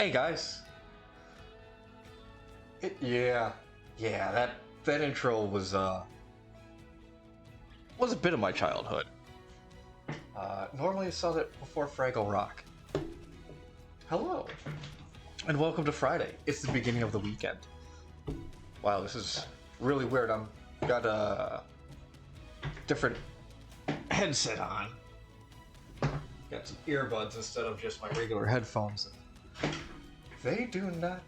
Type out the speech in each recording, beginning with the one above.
Hey guys. Yeah, that intro was a bit of my childhood. Normally I saw that before Fraggle Rock. Hello, and welcome to Friday. It's the beginning of the weekend. Wow, this is really weird. I'm got a different headset on. Got some earbuds instead of just my regular headphones. They do not.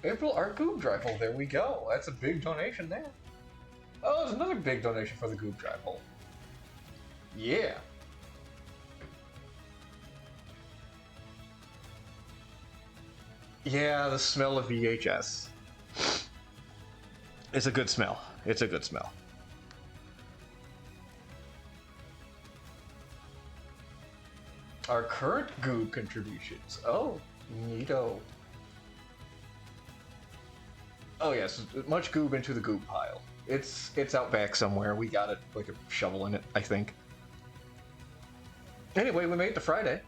April Art Goob Drive hole. There we go. That's a big donation there. Oh, there's another big donation for the Goob Drive hole. Yeah. Yeah, the smell of VHS. It's a good smell. It's a good smell. Our current Goob contributions. Oh, neato. Oh yes, much Goob into the Goob pile. It's out back somewhere. We got it, like a shovel in it, I think. Anyway, we made it to Friday.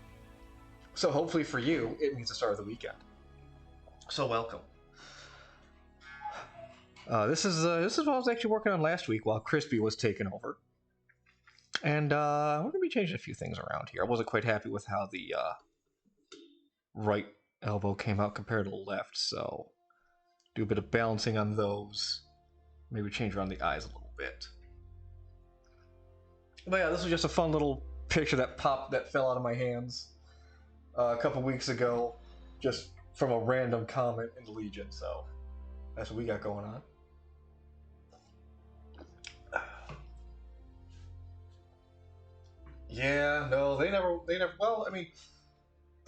So hopefully for you, it means the start of the weekend. So welcome. This is what I was actually working on last week while Crispy was taking over. And we're going to be changing a few things around here. I wasn't quite happy with how the right elbow came out compared to the left, so do a bit of balancing on those. Maybe change around the eyes a little bit. But yeah, this was just a fun little picture that fell out of my hands a couple weeks ago, just from a random comment in the Legion. So that's what we got going on. Yeah, no, they never. Well, I mean,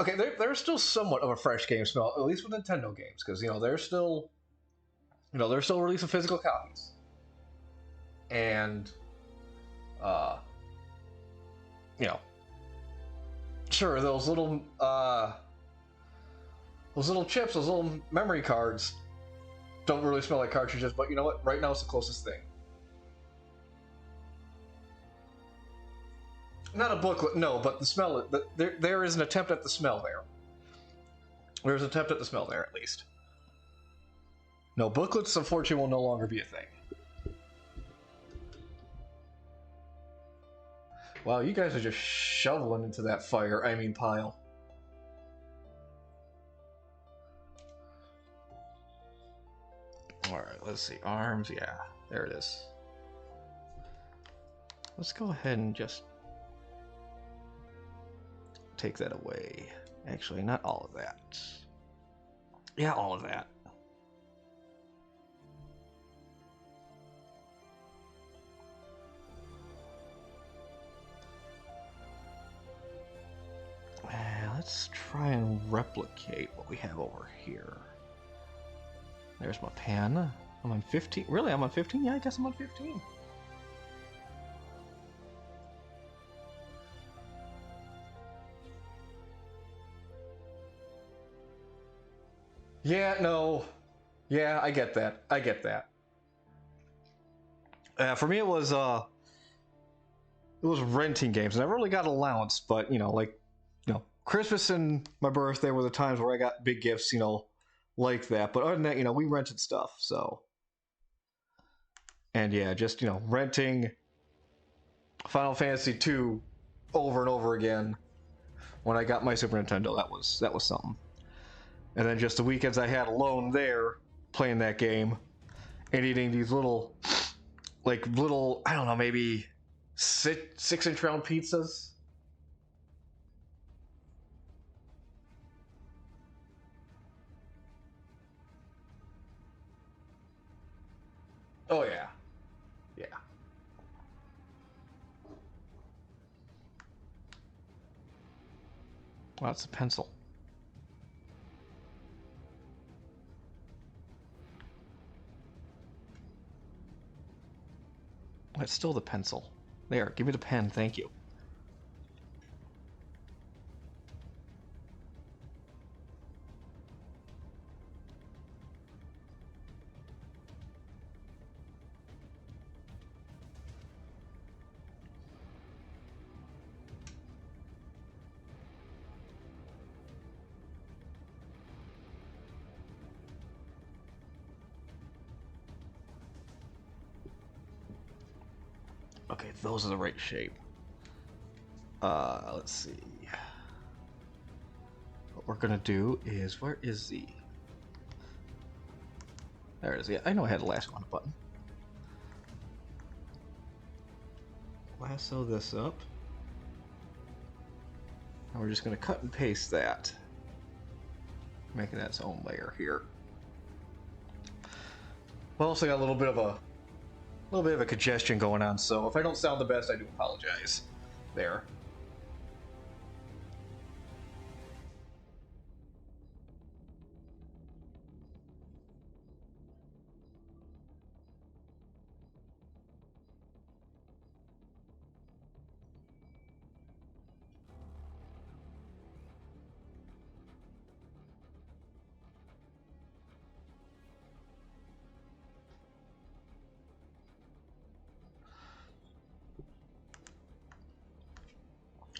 okay, they're still somewhat of a fresh game smell, at least with Nintendo games, because they're still releasing physical copies, and you know, sure, those little chips, those little memory cards, don't really smell like cartridges, but you know what? Right now, it's the closest thing. Not a booklet, no, but the smell. But there is an attempt at the smell there. There's an attempt at the smell there, at least. No, booklets, unfortunately, will no longer be a thing. Wow, you guys are just shoveling into that pile. Alright, let's see. Arms, yeah, there it is. Let's go ahead and just take that away. Actually, not all of that. Yeah, all of that. Let's try and replicate what we have over here. There's my pen. I'm on 15. Really? I'm on 15? Yeah, I guess I'm on 15. Yeah, no. Yeah, I get that. For me, it was renting games. I never really got allowance, but Christmas and my birthday were the times where I got big gifts, like that. But other than that, we rented stuff. So, and yeah, just renting Final Fantasy II over and over again. When I got my Super Nintendo, that was something. And then just the weekends I had alone there playing that game and eating these little, I don't know, maybe 6-inch round pizzas. Oh yeah, yeah. Well, that's a pencil. That's still the pencil. There, give me the pen, thank you. Okay, those are the right shape. Let's see. What we're gonna do is, where is the... There it is. Yeah, I know I had the last one button. Lasso this up. And we're just gonna cut and paste that, making that its own layer here. Well, also got a little bit of a congestion going on, so if I don't sound the best, I do apologize. There.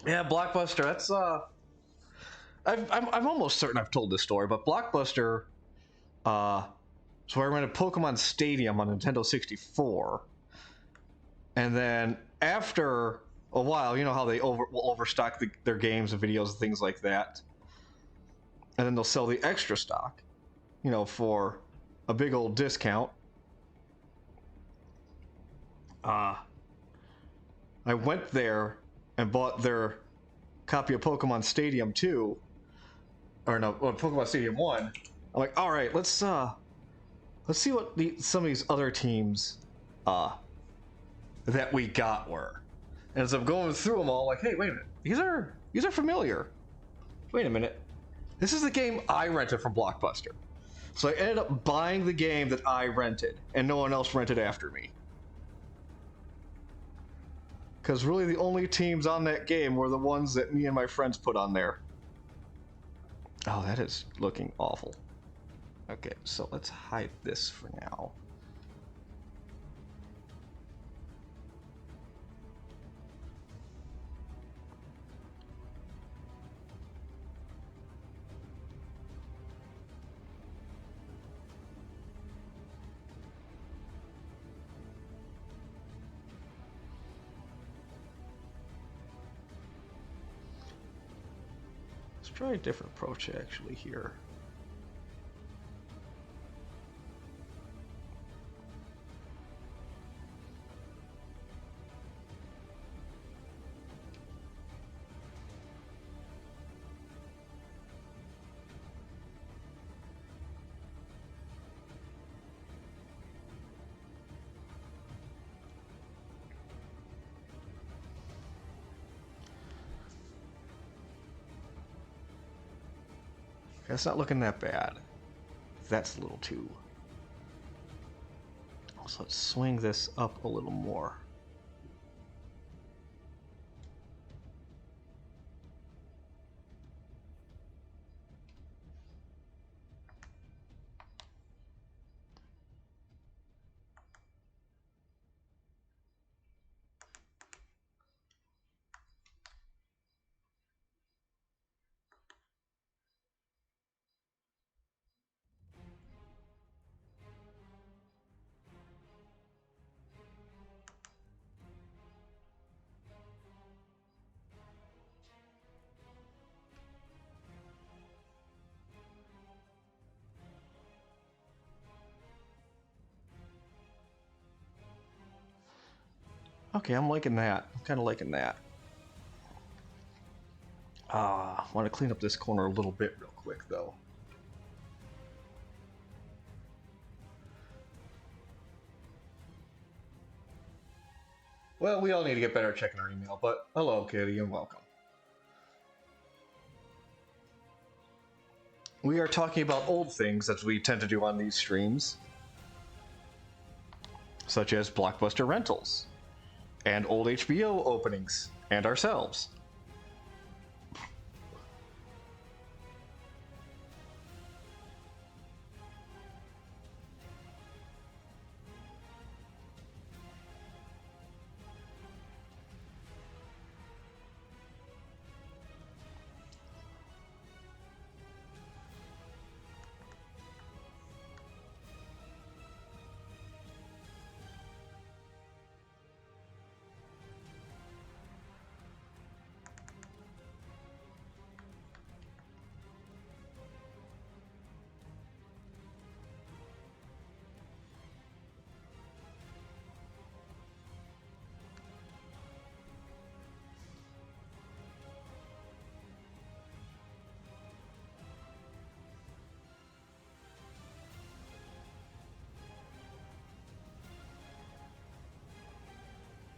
Yeah, Blockbuster. That's I'm almost certain I've told this story, but Blockbuster, so I rented Pokemon Stadium on Nintendo 64, and then after a while, you know how they will overstock their games and videos and things like that, and then they'll sell the extra stock, you know, for a big old discount. I went there and bought their copy of Pokemon Stadium 2, or no, Pokemon Stadium 1. I'm like, all right, let's see what some of these other teams that we got were. And as I'm going through them all, like, hey, wait a minute, these are familiar. Wait a minute, this is the game I rented from Blockbuster. So I ended up buying the game that I rented, and no one else rented after me. Because really the only teams on that game were the ones that me and my friends put on there. Oh, that is looking awful. Okay, so let's hide this for now. Let's try a different approach actually here. That's not looking that bad. That's a little too. So let's swing this up a little more. Okay, I'm liking that. I'm kind of liking that. I want to clean up this corner a little bit real quick, though. Well, we all need to get better at checking our email, but hello, Kitty, and welcome. We are talking about old things, as we tend to do on these streams, such as Blockbuster rentals, and old HBO openings, and ourselves.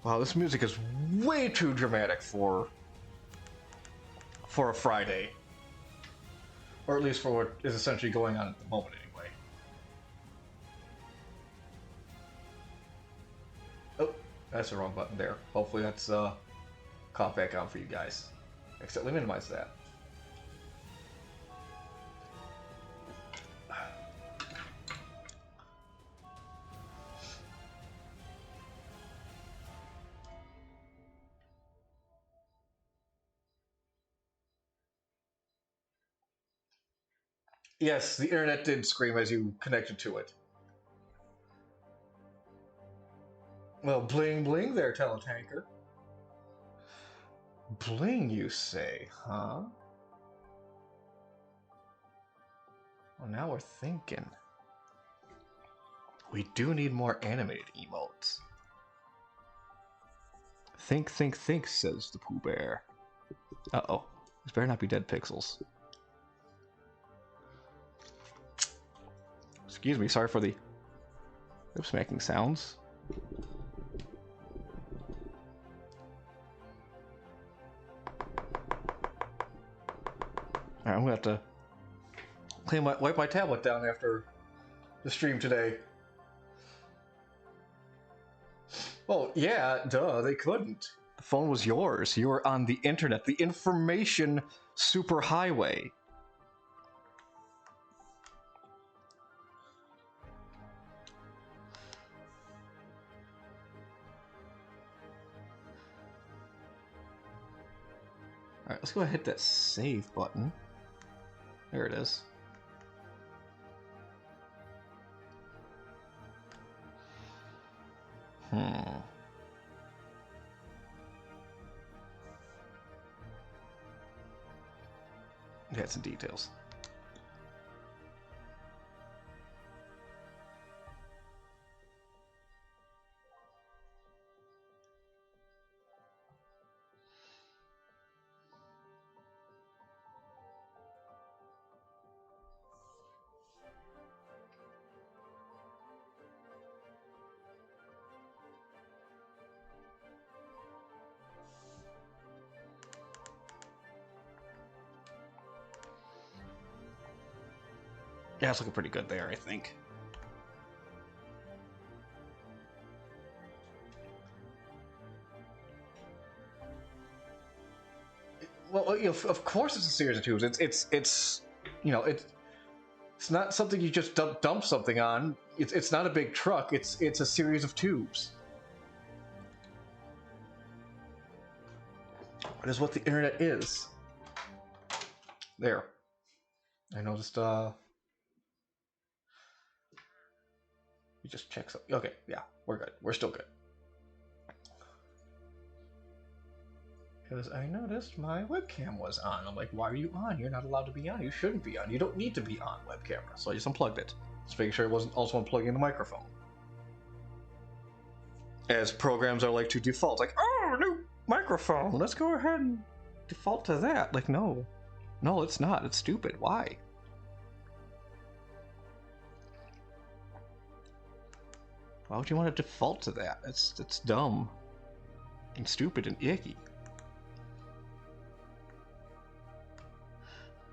Wow, this music is way too dramatic for a Friday. Or at least for what is essentially going on at the moment, anyway. Oh, that's the wrong button there. Hopefully that's caught back on for you guys. Except let me minimize that. Yes, the internet did scream as you connected to it. Well, bling bling there, Teletanker. Bling, you say, huh? Well, now we're thinking. We do need more animated emotes. Think, think, think, says the Pooh Bear. Uh-oh. This better not be dead pixels. Excuse me, sorry for the lips making sounds. Alright, I'm gonna have to wipe my tablet down after the stream today. Well, yeah, duh, they couldn't. The phone was yours. You were on the internet, the information superhighway. Alright, let's go ahead and hit that save button. There it is. Had some details. Yeah, it's looking pretty good there, I think. Well, you know, of course it's a series of tubes. It's you know, it's not something you just dump something on. It's not a big truck. It's a series of tubes. That is what the internet is. There. I noticed. You just check something. Okay, yeah, we're good. We're still good. Because I noticed my webcam was on. I'm like, why are you on? You're not allowed to be on. You shouldn't be on. You don't need to be on web camera. So I just unplugged it. Just making sure it wasn't also unplugging the microphone. As programs are like to default. Like, oh, new microphone. Let's go ahead and default to that. Like, no. No, it's not. It's stupid. Why? Why would you want to default to that? That's dumb. And stupid and icky.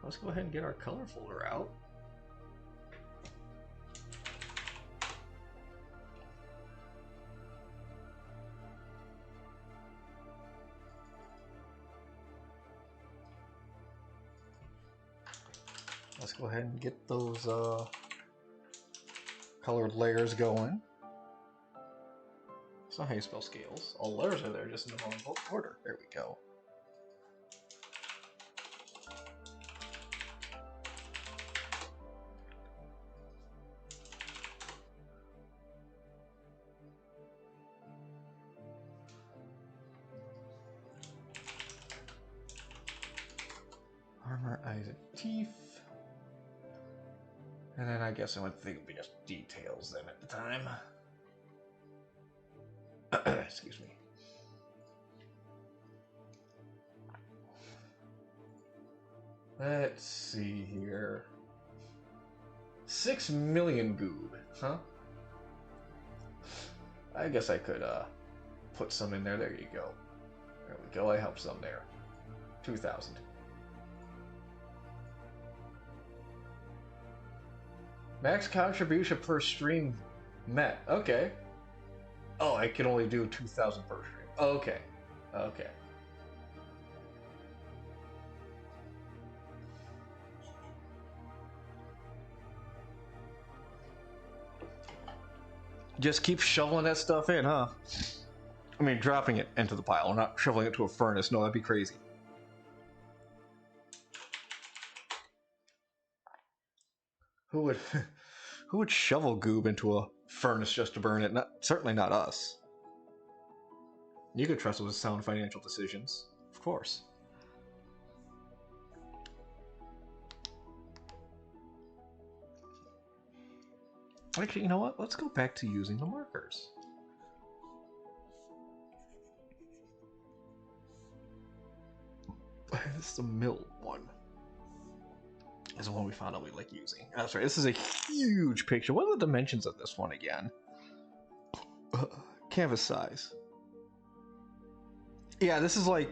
Let's go ahead and get our color folder out. Let's go ahead and get those colored layers going. That's not how you spell scales. All letters are there, just in the wrong order. There we go. Armor, eyes, and teeth. And then I guess I would think it would be just details then at the time. Excuse me. Let's see here. 6 million goob, huh? I guess I could put some in there. There you go. There we go. I helped some there. 2,000. Max contribution per stream met. Okay. Oh, I can only do 2,000 per stream. Okay. Okay. Just keep shoveling that stuff in, huh? I mean, dropping it into the pile, not shoveling it to a furnace. No, that'd be crazy. Who would, who would shovel goob into a furnace just to burn it? Certainly not us. You could trust us with sound financial decisions, of course. Actually, you know what? Let's go back to using the markers. This is the mill one. This is the one we found out we like using. That's right. This is a huge picture. What are the dimensions of this one again? Canvas size. Yeah, this is like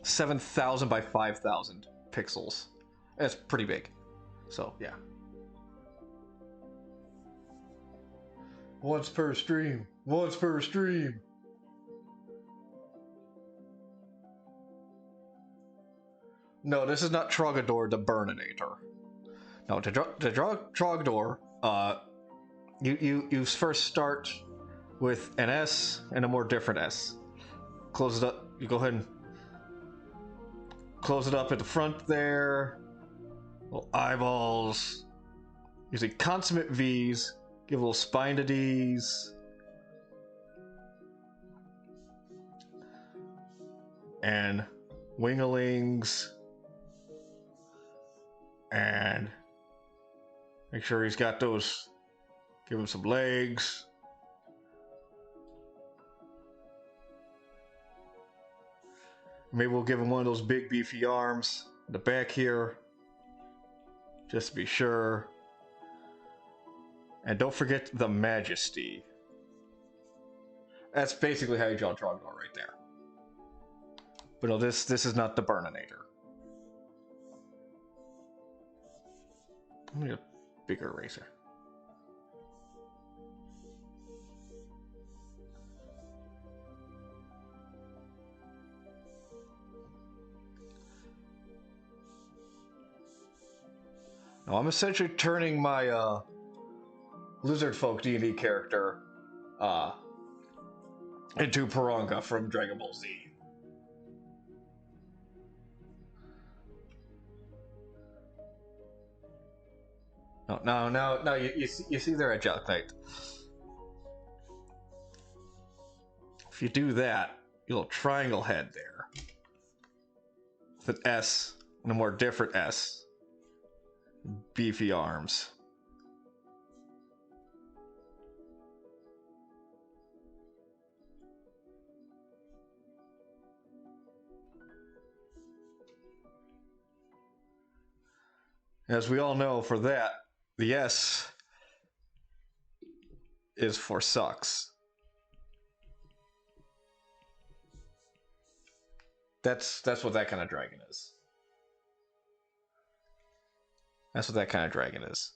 7,000 by 5,000 pixels. That's pretty big. So, yeah. Once per stream. Once per stream. No, this is not Trogador the Burninator. No, to Trogador, you first start with an S and a more different S. Close it up. You go ahead and close it up at the front there. Little eyeballs. Using consummate V's. Give a little spine to D's. And winglings. And make sure he's got those. Give him some legs. Maybe we'll give him one of those big beefy arms in the back here. Just to be sure. And don't forget the majesty. That's basically how you draw Trogador right there. But no, this is not the Burninator. I need a bigger eraser. Now I'm essentially turning my lizard folk D&D character into Piranga from Dragon Ball Z. No, you see there at Jack Knight. If you do that, your little triangle head there, with an S and a more different S, beefy arms. As we all know, for that, the S is for sucks. That's what that kind of dragon is. That's what that kind of dragon is.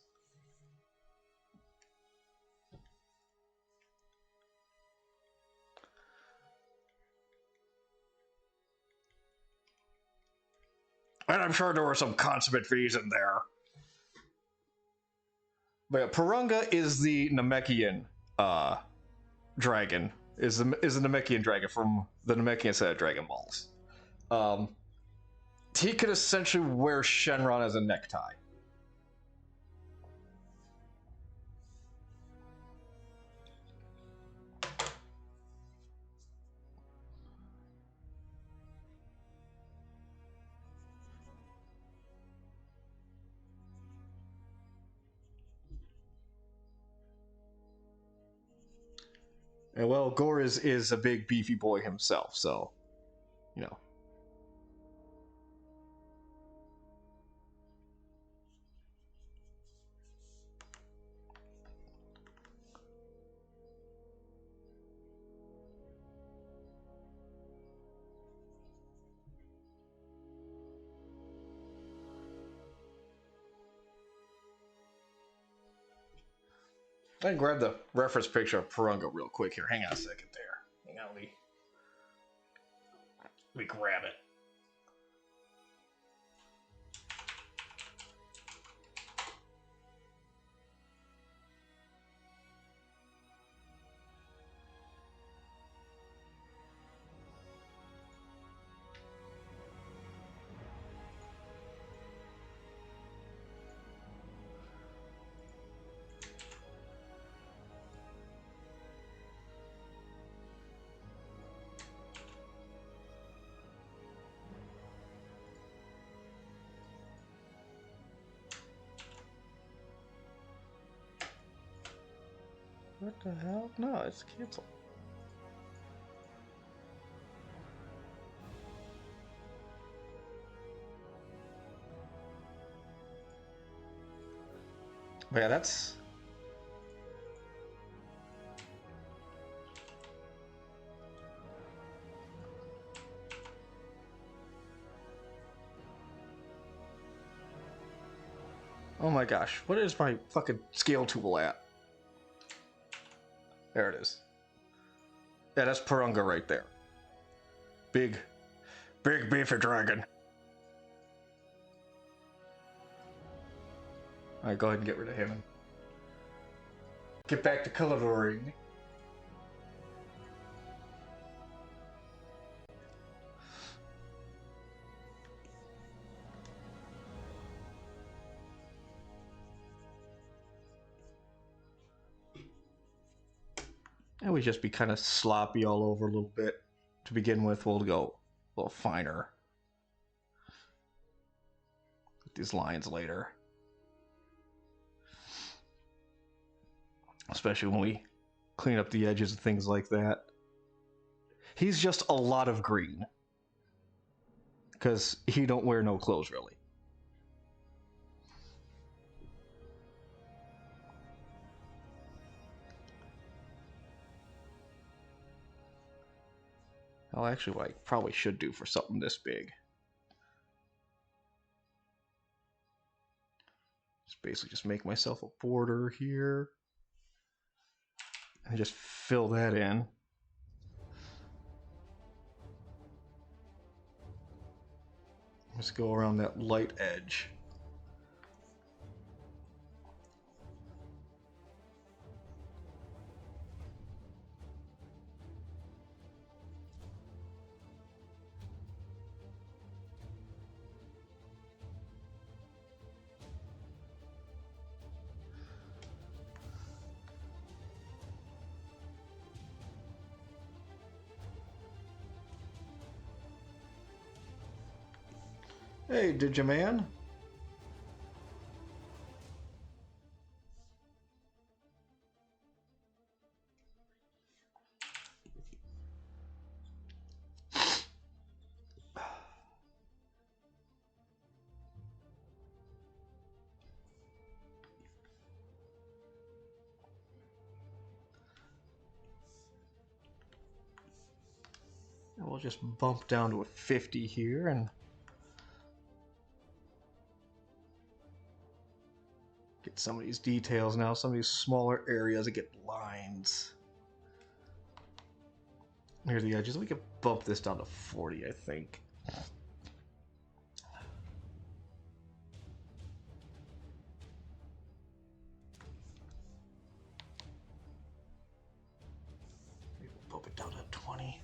And I'm sure there were some consummate V's in there. But yeah, Piranga is the Namekian dragon. Is the Namekian dragon from the Namekian set of Dragon Balls. He could essentially wear Shenron as a necktie. And well, Gore is a big beefy boy himself, so, you know. I can grab the reference picture of Purunga real quick here. Hang on a second there. Hang on, let me grab it. What the hell? No, it's canceled. Yeah, that's... Oh my gosh, what is my fucking scale tool at? There it is. Yeah, that's Purunga right there. Big beefy dragon. Alright, go ahead and get rid of him and get back to coloring. And we just be kind of sloppy all over a little bit. To begin with, we'll go a little finer with these lines later. Especially when we clean up the edges and things like that. He's just a lot of green. Because he don't wear no clothes, really. Oh, actually, what I probably should do for something this big. Basically just make myself a border here. And just fill that in. Just go around that light edge. Hey, did you, man? And we'll just bump down to a 50 here and get some of these details now, some of these smaller areas that get lines near the edges. We could bump this down to 40, I think. Maybe we'll bump it down to 20.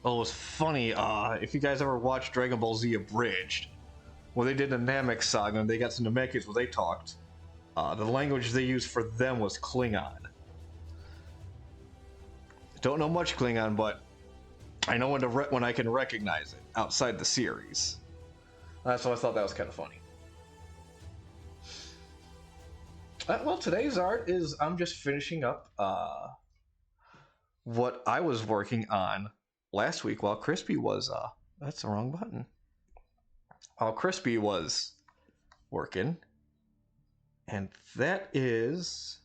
Oh, it's funny, if you guys ever watched Dragon Ball Z Abridged, when they did the Namek Saga and they got some Namekis where they talked, the language they used for them was Klingon. Don't know much Klingon, but I know when I can recognize it outside the series. So I thought that was kind of funny. Well, today's art is I'm just finishing up what I was working on last week while Crispy was that's the wrong button. While Crispy was working, and that is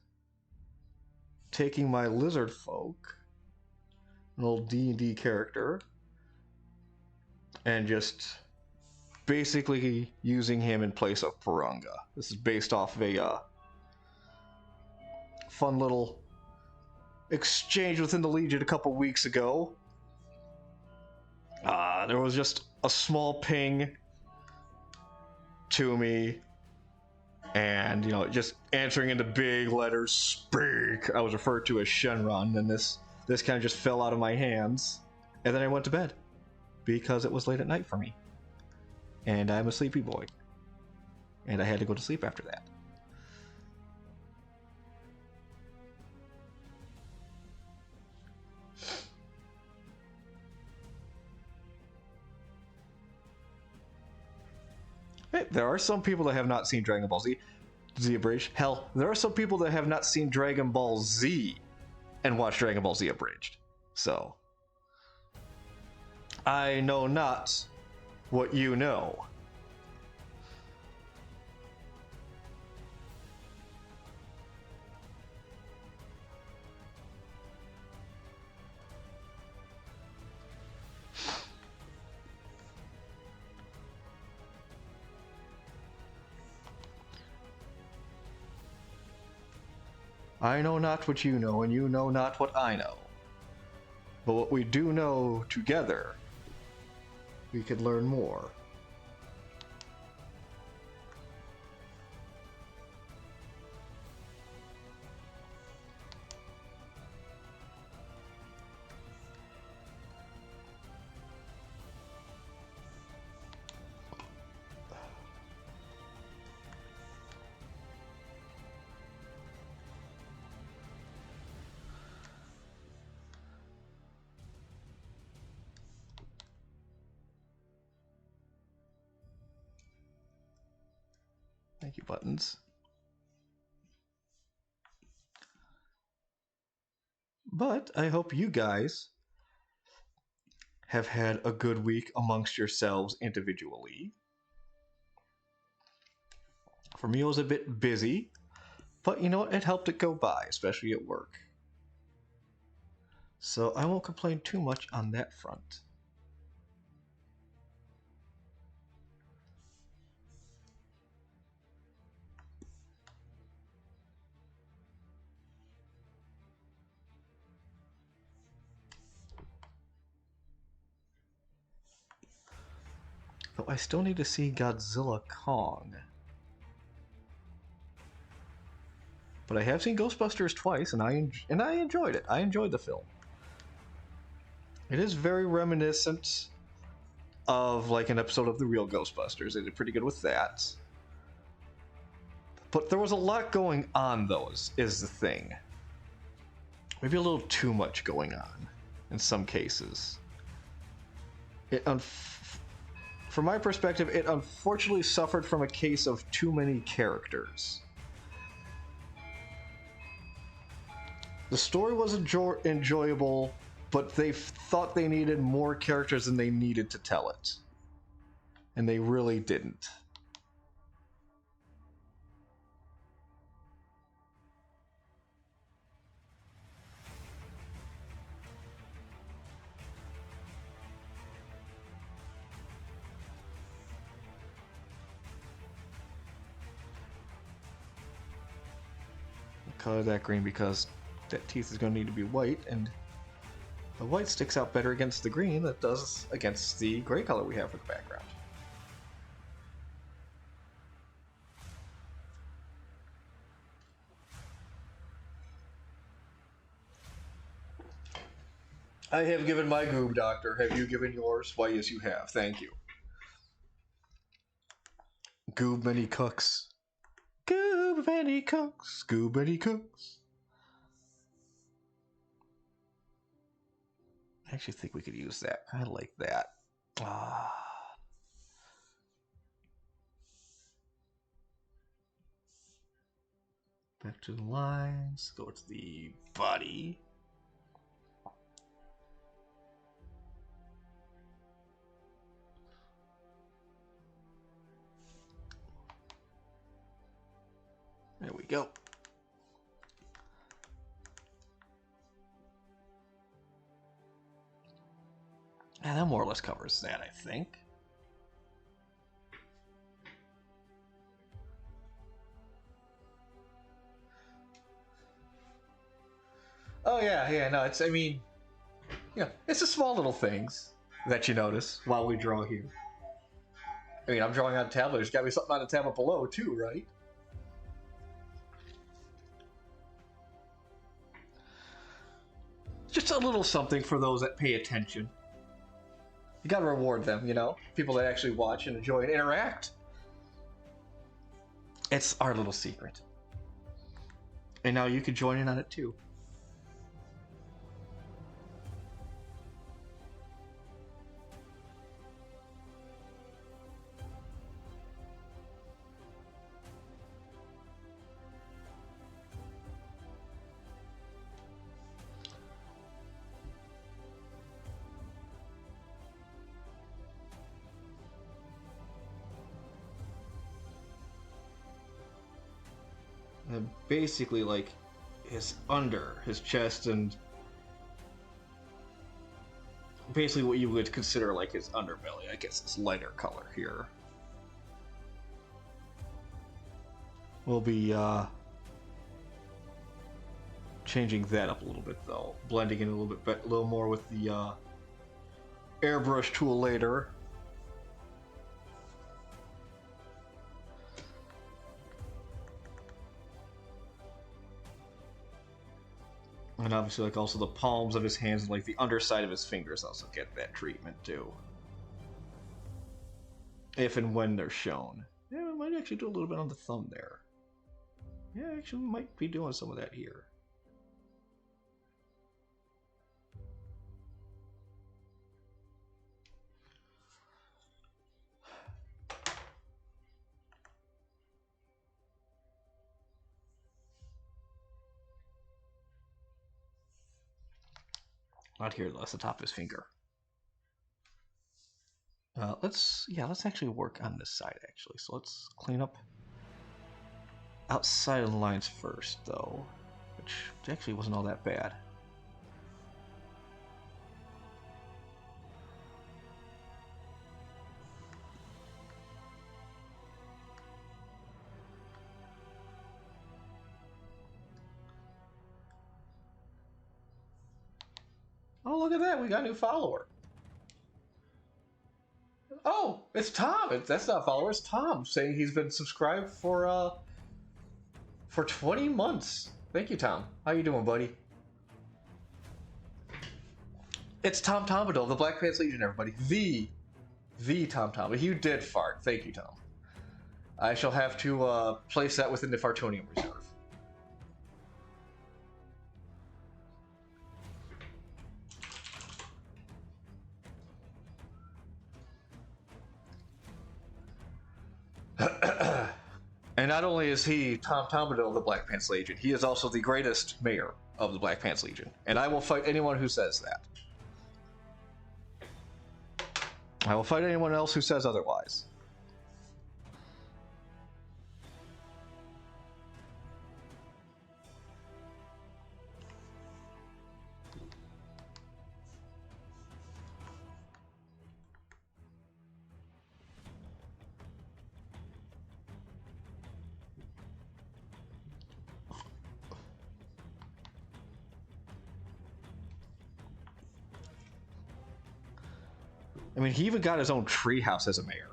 taking my lizard folk an old D&D character, and just basically using him in place of Purunga. This is based off of a fun little exchange within the Legion a couple weeks ago. There was just a small ping to me, and just answering into big letters, speak. I was referred to as Shenron, and this kind of just fell out of my hands, and then I went to bed because it was late at night for me, and I'm a sleepy boy, and I had to go to sleep after that. Hey, there are some people that have not seen Dragon Ball Z Abridged. Hell, there are some people that have not seen Dragon Ball Z and watched Dragon Ball Z Abridged. So, I know not what you know. I know not what you know, and you know not what I know. But what we do know together, we could learn more. Thank you, buttons. But I hope you guys have had a good week amongst yourselves individually. For me, it was a bit busy, but you know what? It helped it go by, especially at work. So I won't complain too much on that front. Though I still need to see Godzilla Kong. But I have seen Ghostbusters twice, and I enjoyed it. I enjoyed the film. It is very reminiscent of like an episode of the real Ghostbusters. They did pretty good with that. But there was a lot going on, though, is the thing. Maybe a little too much going on in some cases. From my perspective, it unfortunately suffered from a case of too many characters. The story was enjoyable, but they thought they needed more characters than they needed to tell it. And they really didn't. Color that green because that teeth is going to need to be white, and the white sticks out better against the green than it does against the gray color we have for the background. I have given my goob, Doctor. Have you given yours? Why, yes, you have. Thank you. Goob many cooks. Goob many cooks. Goob many cooks. I actually think we could use that. I like that. Back to the lines. Go to the body. There we go. And that more or less covers that, I think. Oh yeah, no, it's, I mean, yeah, it's the small little things that you notice while we draw here. I mean, I'm drawing on a tablet. There's got to be something on the tablet below too, right? Just a little something for those that pay attention. You gotta reward them, you know? People that actually watch and enjoy and interact. It's our little secret. And now you can join in on it too. And basically, like, his chest, and basically what you would consider like his underbelly. I guess it's lighter color here. We'll be changing that up a little bit though, blending in a little more with the airbrush tool later. And obviously, like, also the palms of his hands and like the underside of his fingers also get that treatment too. If and when they're shown. Yeah, we might actually do a little bit on the thumb there. Yeah, actually, we might be doing some of that here. Not here, though. That's the top of his finger. Let's actually work on this side, actually. So let's clean up outside of the lines first, though, which actually wasn't all that bad. Oh, look at that. We got a new follower. Oh, it's Tom. That's not a follower. It's Tom saying he's been subscribed for 20 months. Thank you, Tom. How you doing, buddy? It's Tom Tombadil of the Black Pants Legion, everybody. The Tom Tombadil. You did fart. Thank you, Tom. I shall have to place that within the Fartonium Reserve. And not only is he Tom Tombadil of the Black Pants Legion, he is also the greatest mayor of the Black Pants Legion. And I will fight anyone who says that. I will fight anyone else who says otherwise. I mean, he even got his own treehouse as a mayor.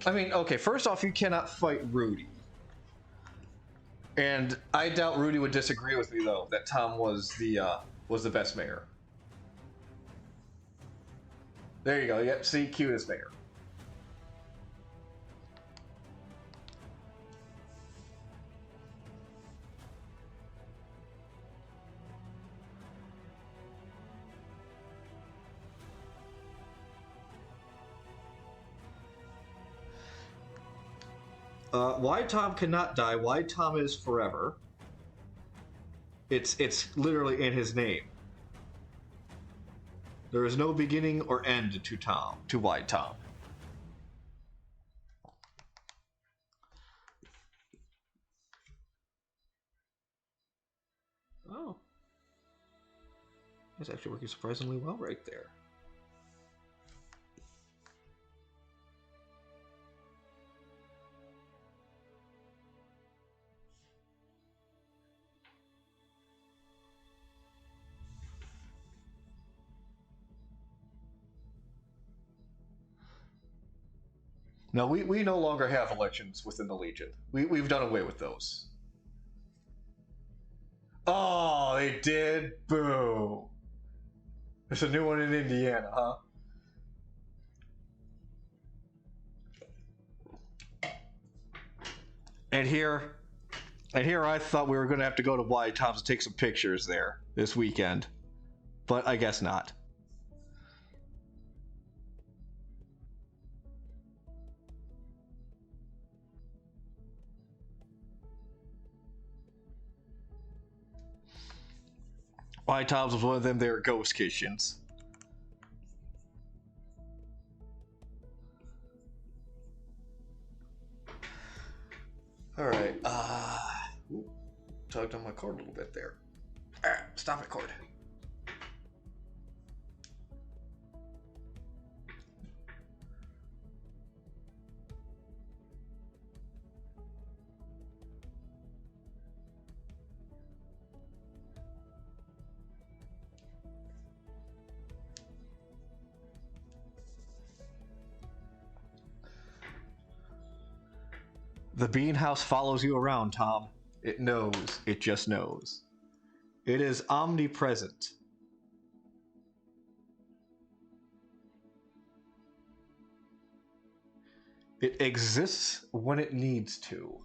I mean, okay, first off, you cannot fight Rudy. And I doubt Rudy would disagree with me, though, that Tom was the best mayor. There you go. Yep, see, cutest mayor. Why Tom cannot die. Why Tom is forever. It's literally in his name. There is no beginning or end to Tom, to Why Tom. It's actually working surprisingly well right there. No, we no longer have elections within the Legion. We've done away with those. Oh, they did? Boo. There's a new one in Indiana, huh? And here, I thought we were going to have to go to White Tom's to take some pictures there this weekend, but I guess not. White Tom's was one of them their ghost kitchens. All right. Tugged on my cord a little bit there. All right, stop it, cord. The bean house follows you around, Tom. It knows. It just knows. It is omnipresent. It exists when it needs to.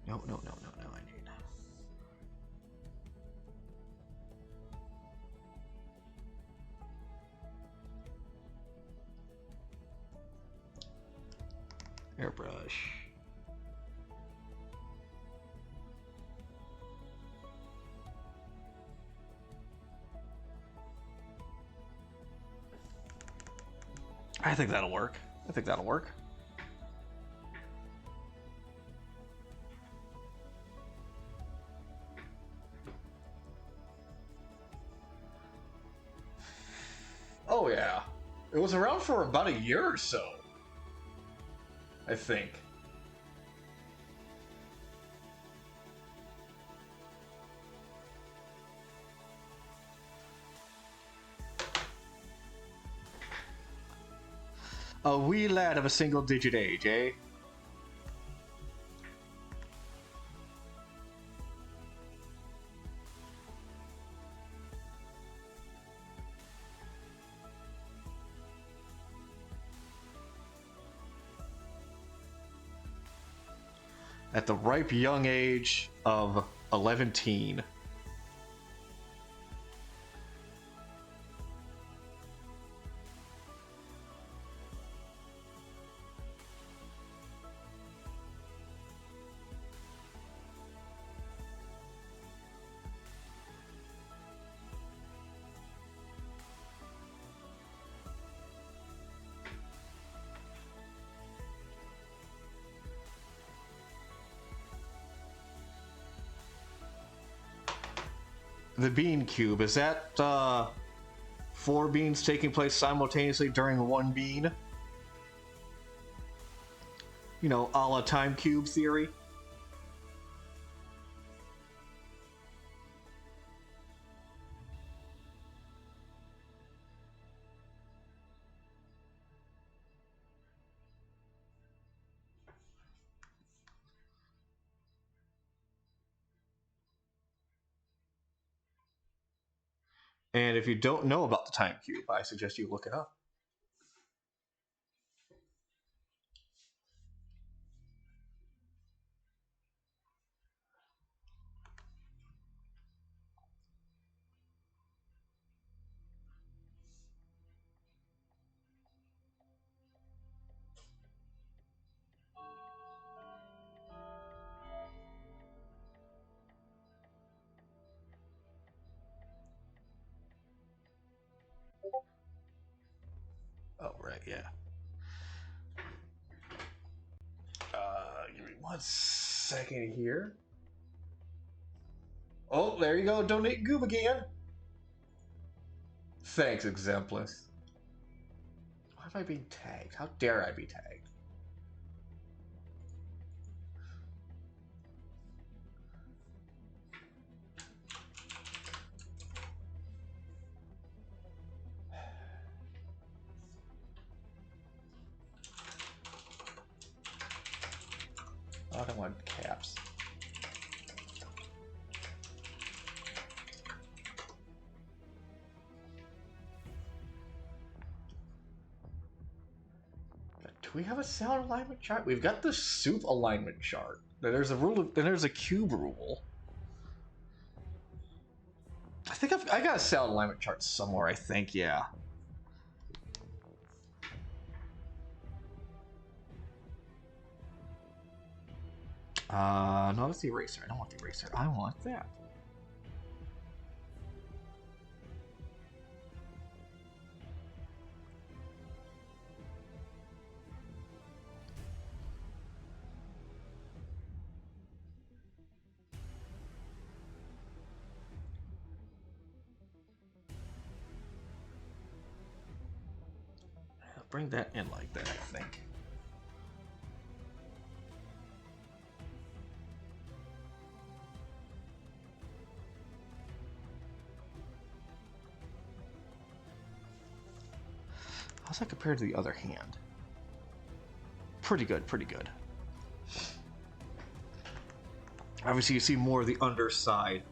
No, I need. Airbrush. I think that'll work. Oh yeah. It was around for about a year or so. I think. A wee lad of a single digit age, eh? At the ripe young age of 11. The bean cube, is that 4 beans taking place simultaneously during 1 bean? You know, a la time cube theory? And if you don't know about the time cube, I suggest you look it up. yeah. Give me 1 second here. Oh, there you go. Donate goob again. Thanks, Exemplus. Why am I being tagged? How dare I be tagged? I don't want caps. Do we have a sound alignment chart? We've got the soup alignment chart. There's a rule of, then there's a cube rule. I think I got a sound alignment chart somewhere, I think, yeah. No, that's the eraser. I don't want the eraser. I want that. I'll bring that in like that, I think. How's that compared to the other hand? Pretty good, pretty good. Obviously, you see more of the underside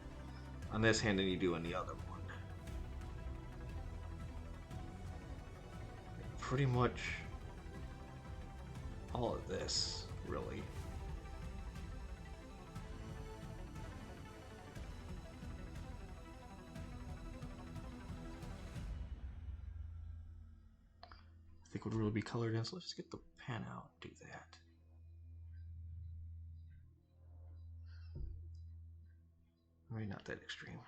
on this hand than you do on the other one. Pretty much all of this, really. I think would really be colored in, so let's just get the pen out and do that. Maybe not that extreme.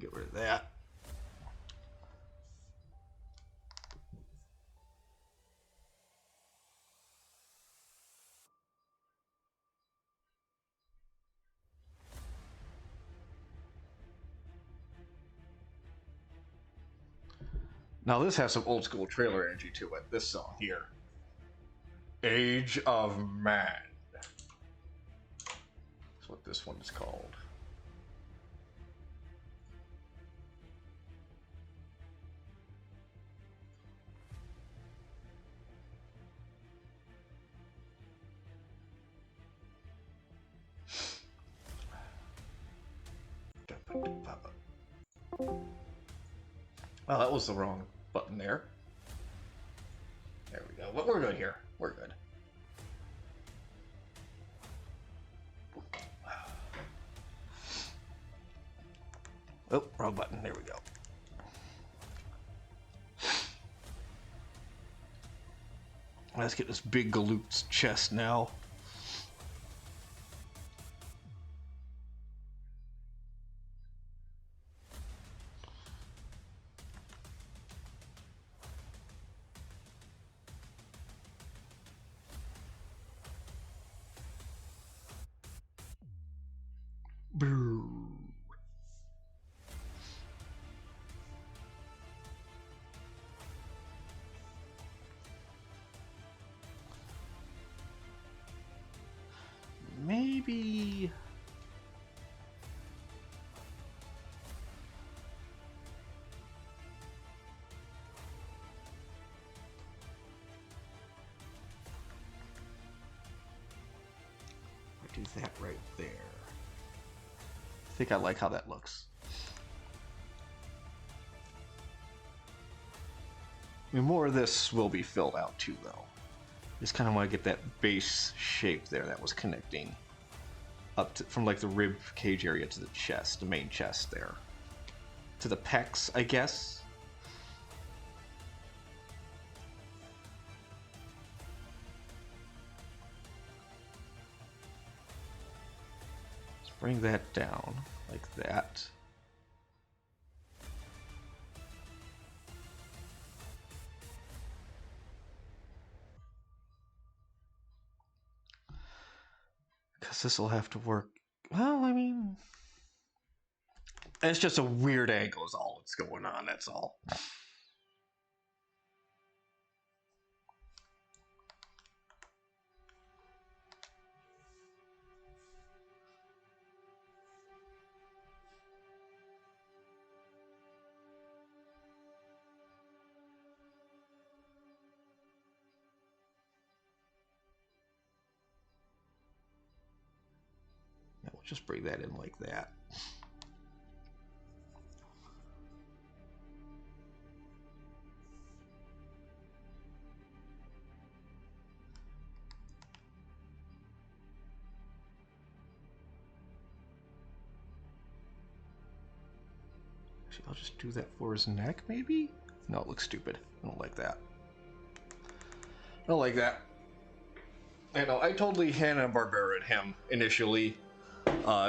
Get rid of that. Now this has some old school trailer energy to it, this song here. Age of Man. That's what this one is called. Oh, that was the wrong button there. There we go. But we're good here. We're good. Oh, wrong button. There we go. Let's get this big Galoot's chest now. Maybe... do that right there. I think I like how that looks. I mean, more of this will be filled out too, though. Just kind of want to get that base shape there that was connecting up to, from like the rib cage area to the chest, the main chest there. to the pecs, I guess. Let's bring that down like that. Because this will have to work. Well, I mean, it's just a weird angle is all that's going on, that's all. Yeah, we'll just bring that in like that. Actually, I'll just do that for his neck, maybe? No, it looks stupid. I don't like that. I don't like that. I know, I totally Hanna-Barbera him initially,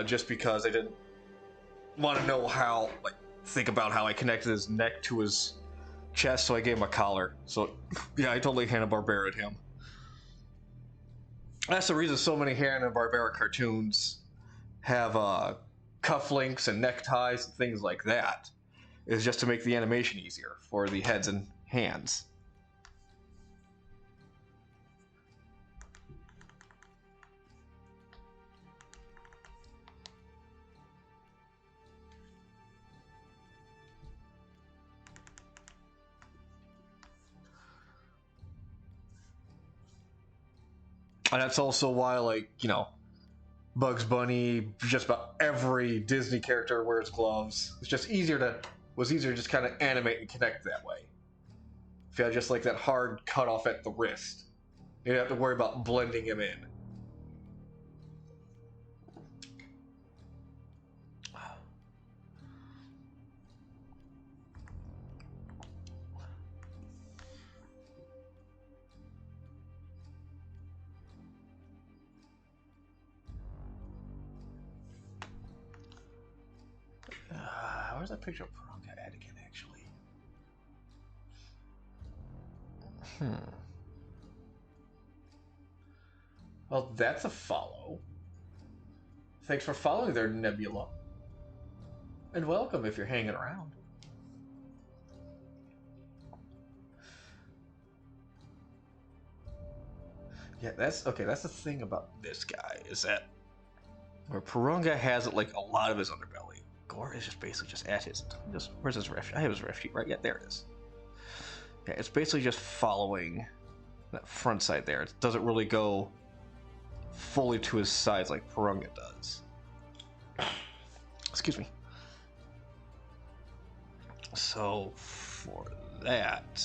just because I didn't want to know how, like, think about how I connected his neck to his chest, so I gave him a collar. So, yeah, I totally Hanna-Barbera him. That's the reason so many Hanna-Barbera cartoons have cufflinks and neckties and things like that, is just to make the animation easier for the heads and hands. And that's also why, like, you know, Bugs Bunny, just about every Disney character wears gloves. It's just easier to just kind of animate and connect that way. If you had just like that hard cutoff at the wrist, you didn't have to worry about blending him in. Where's that picture of Pronga at again, actually? Well, that's a follow. Thanks for following there, Nebula. And welcome if you're hanging around. Yeah, that's okay. That's the thing about this guy, is that where Purunga has like a lot of his underbelly, Gore is just basically just at his. Where's his ref? I have his ref sheet right. Yeah, there it is. Yeah, it's basically just following that front side there. It doesn't really go fully to his sides like Purunga does. Excuse me. So for that,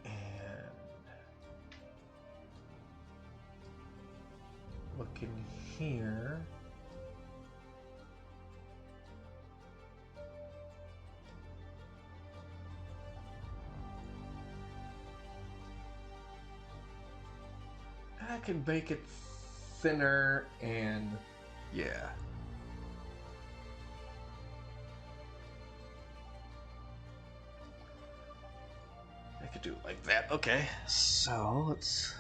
and looking here. I can make it thinner and yeah. I could do it like that. Okay, so let's.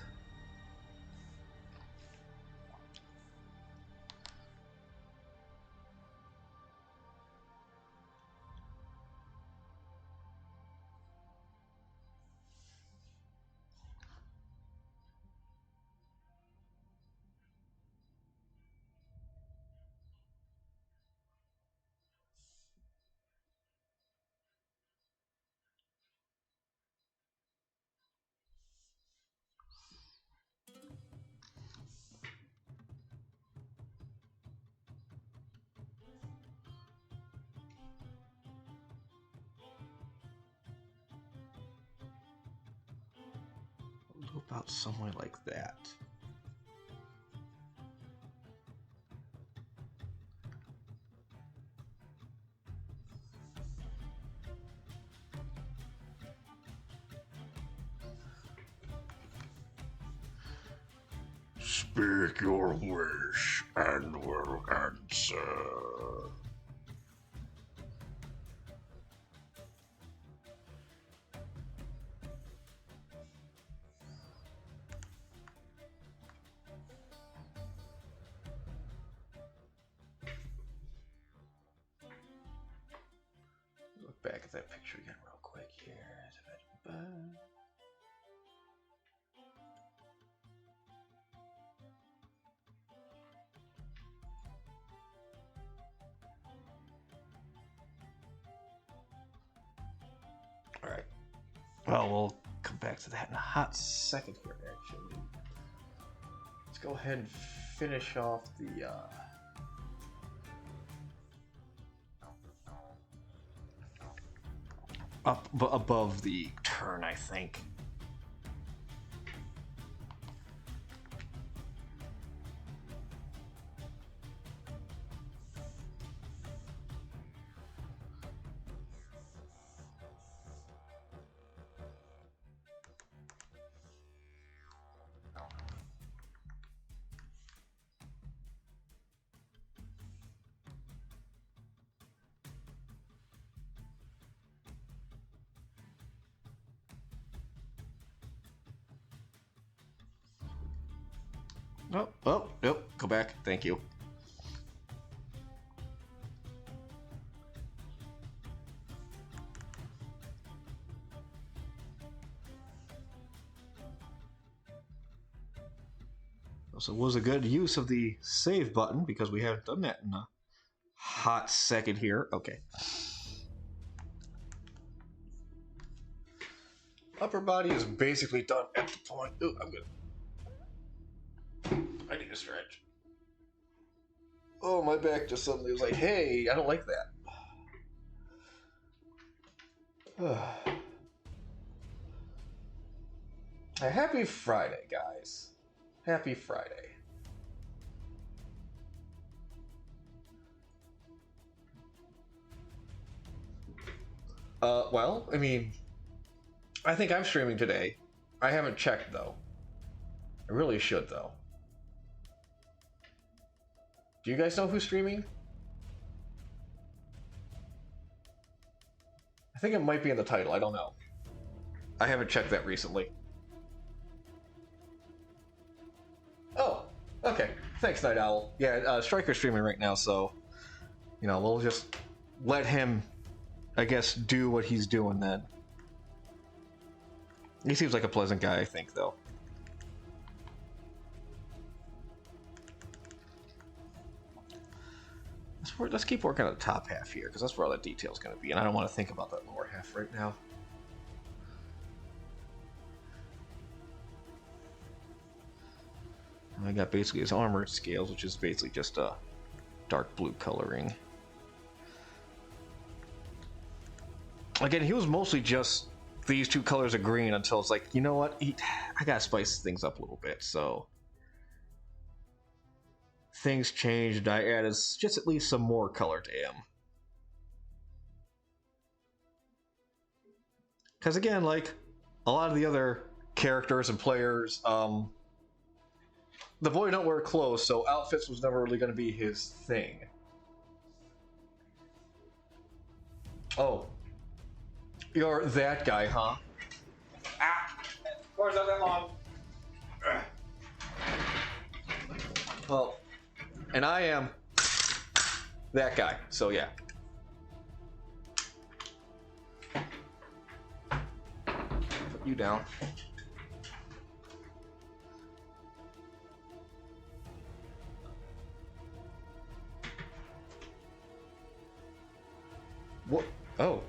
Loop out somewhere like that. Speak your wish and we'll answer. Look back at that picture again real quick here. Alright. Well, we'll come back to that in a hot second here, actually. Let's go ahead and finish off the, up above the turn, I think. Oh, nope, go back, thank you. Also, was a good use of the save button because we haven't done that in a hot second here. Okay. Upper body is basically done at the point. Ooh, I'm good. I need a stretch. Oh, my back just suddenly was like, hey, I don't like that. Happy Friday, guys. Happy Friday. Well, I mean, I think I'm streaming today. I haven't checked, though. I really should, though. Do you guys know who's streaming? I think it might be in the title. I don't know. I haven't checked that recently. Oh, okay. Thanks, Night Owl. Yeah, Striker's streaming right now, so, you know, we'll just let him, I guess, do what he's doing then. He seems like a pleasant guy, I think, though. Let's keep working on the top half here, because that's where all that detail's going to be, and I don't want to think about that lower half right now. I got basically his armor scales, which is basically just a dark blue coloring. Again, he was mostly just these two colors of green until it's like, you know what? I gotta spice things up a little bit, so things changed. I added just at least some more color to him. Because again, like a lot of the other characters and players, the boy don't wear clothes, so outfits was never really going to be his thing. Oh. You're that guy, huh? Ah! Of course, not that long. Well, and I am that guy, so yeah. Put you down. What? Oh.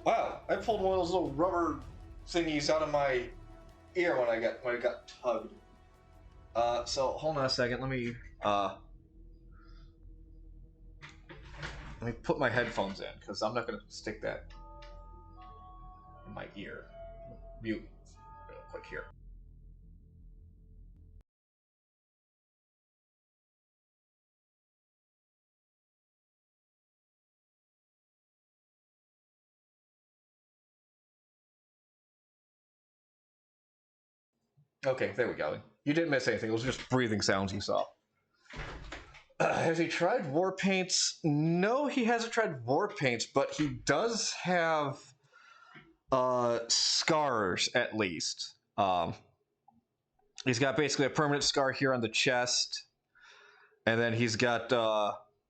Wow, I pulled one of those little rubber thingies out of my ear when I got tugged. So hold on a second. Let me put my headphones in because I'm not gonna stick that in my ear. Mute real quick here. Okay, there we go. You didn't miss anything. It was just breathing sounds you saw. Has he tried war paints? No, he hasn't tried war paints, but he does have scars at least. He's got basically a permanent scar here on the chest, and then he's got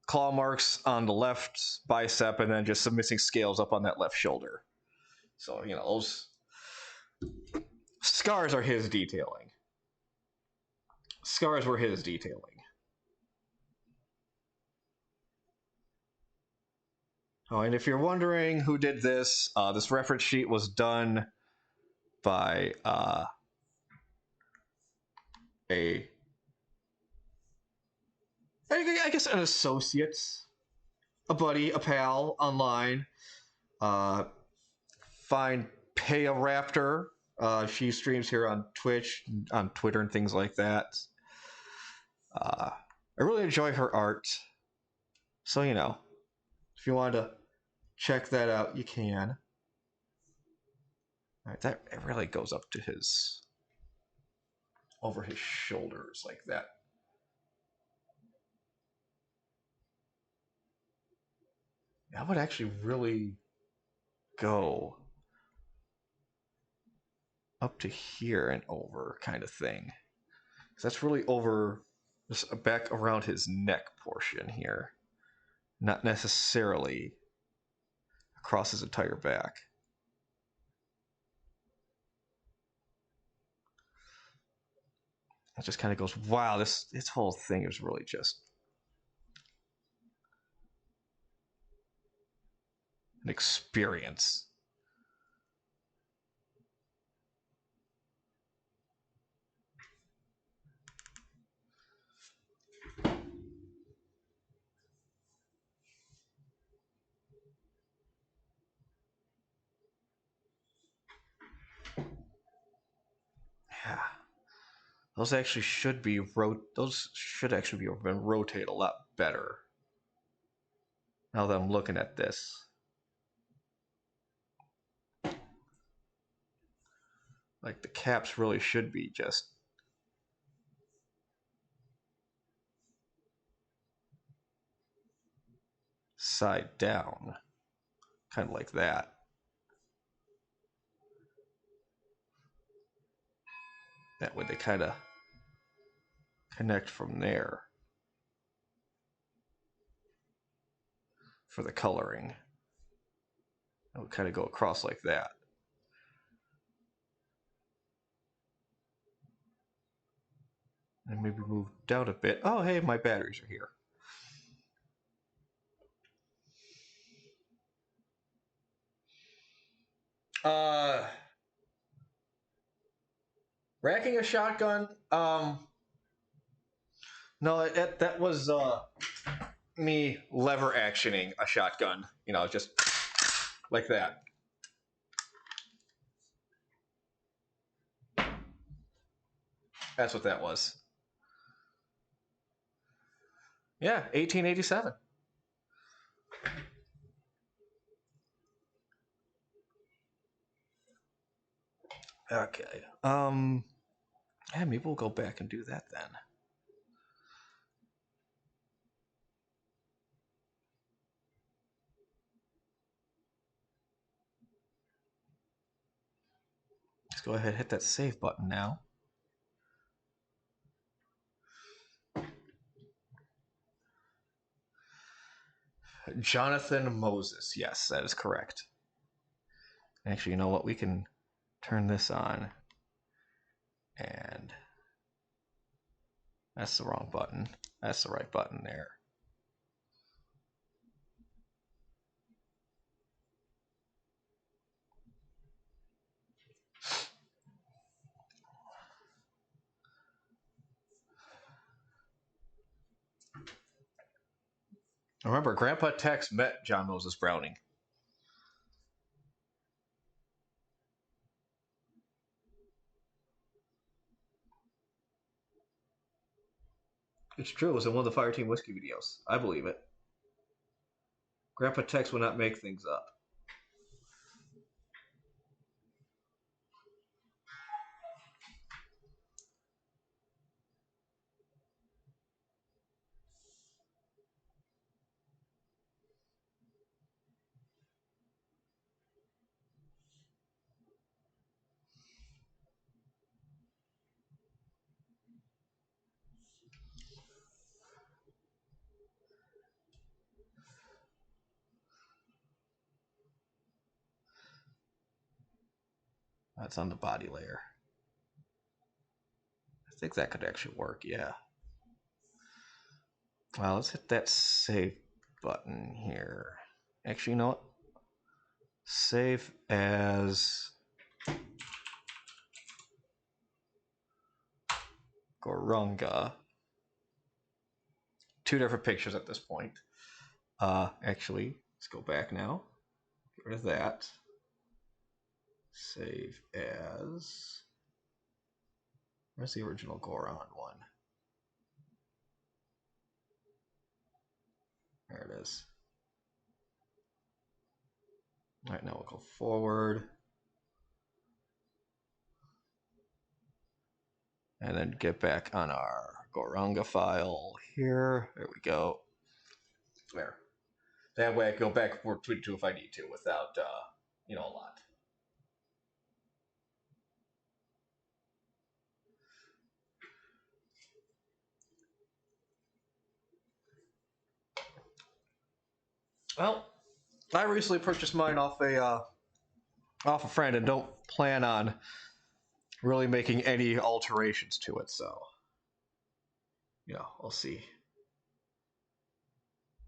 claw marks on the left bicep, and then just some missing scales up on that left shoulder. So those scars are his detailing. Scars were his detailing. Oh, and if you're wondering who did this, this reference sheet was done by a, I guess, an associate, a buddy, a pal online. Uh, find Paya Raptor. She streams here on Twitch, on Twitter, and things like that. I really enjoy her art. So, if you want to check that out, you can. All right, that it really goes up to over his shoulders like that. That would actually really go up to here and over kind of thing. That's really over, just back around his neck portion here. Not necessarily across his entire back. It just kind of goes, wow, this whole thing is really just an experience. Yeah. Those actually should be those should actually be been rotate a lot better. Now that I'm looking at this. Like the caps really should be just side down. Kind of like that. That way they kind of connect from there for the coloring. It would kind of go across like that. And maybe move down a bit. Oh, hey, my batteries are here. Racking a shotgun. No, that was me lever actioning a shotgun. Just like that. That's what that was. Yeah, 1887. Okay. Yeah, maybe we'll go back and do that then. Let's go ahead and hit that save button now. Jonathan Moses. Yes, that is correct. Actually, you know what? We can turn this on. And that's the wrong button. That's the right button there. Remember, Grandpa Tex met John Moses Browning. It's true. It was in one of the Fireteam Whiskey videos. I believe it. Grandpa Tex would not make things up. That's on the body layer. I think that could actually work, yeah. Well, let's hit that save button here. Actually, you know what? Save as Gorunga. Two different pictures at this point. Actually, let's go back now. Get rid of that. Save as. Where's the original Goron one? There it is. All right, now we'll go forward. And then get back on our Gorunga file here. There we go. There. That way I can go back and forth between two if I need to without, a lot. Well, I recently purchased mine off a friend and don't plan on really making any alterations to it, so we'll see.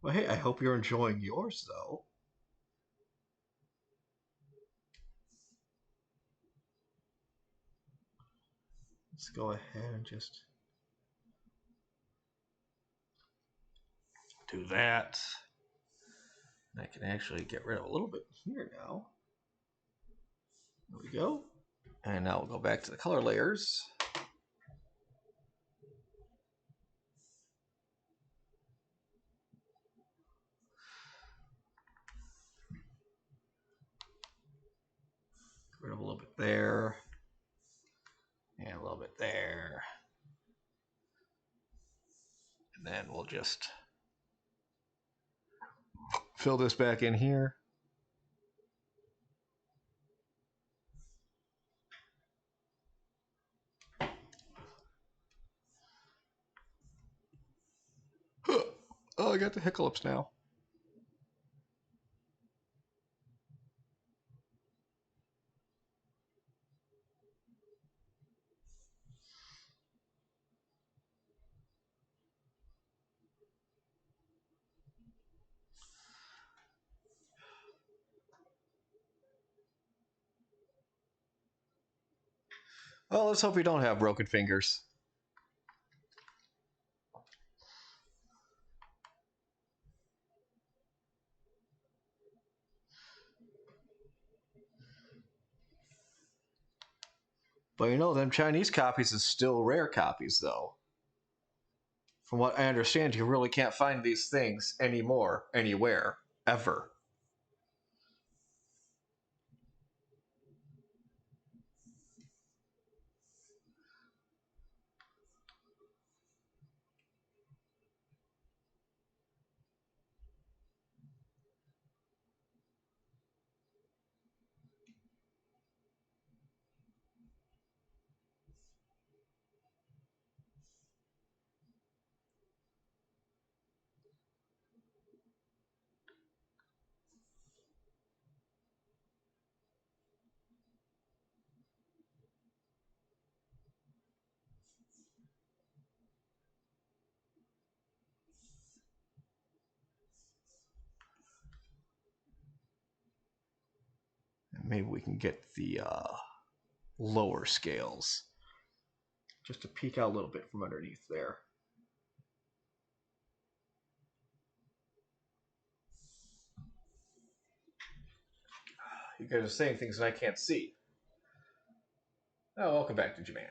Well, hey, I hope you're enjoying yours though. Let's go ahead and just do that. I can actually get rid of a little bit here now. There we go. And now we'll go back to the color layers. Get rid of a little bit there. And a little bit there. And then we'll just fill this back in here. Oh, I got the hiccups now. Well, let's hope we don't have broken fingers. But them Chinese copies is still rare copies, though. From what I understand, you really can't find these things anymore, anywhere, ever. Maybe we can get the lower scales just to peek out a little bit from underneath there. You guys are saying things that I can't see. Oh, welcome back to Japan.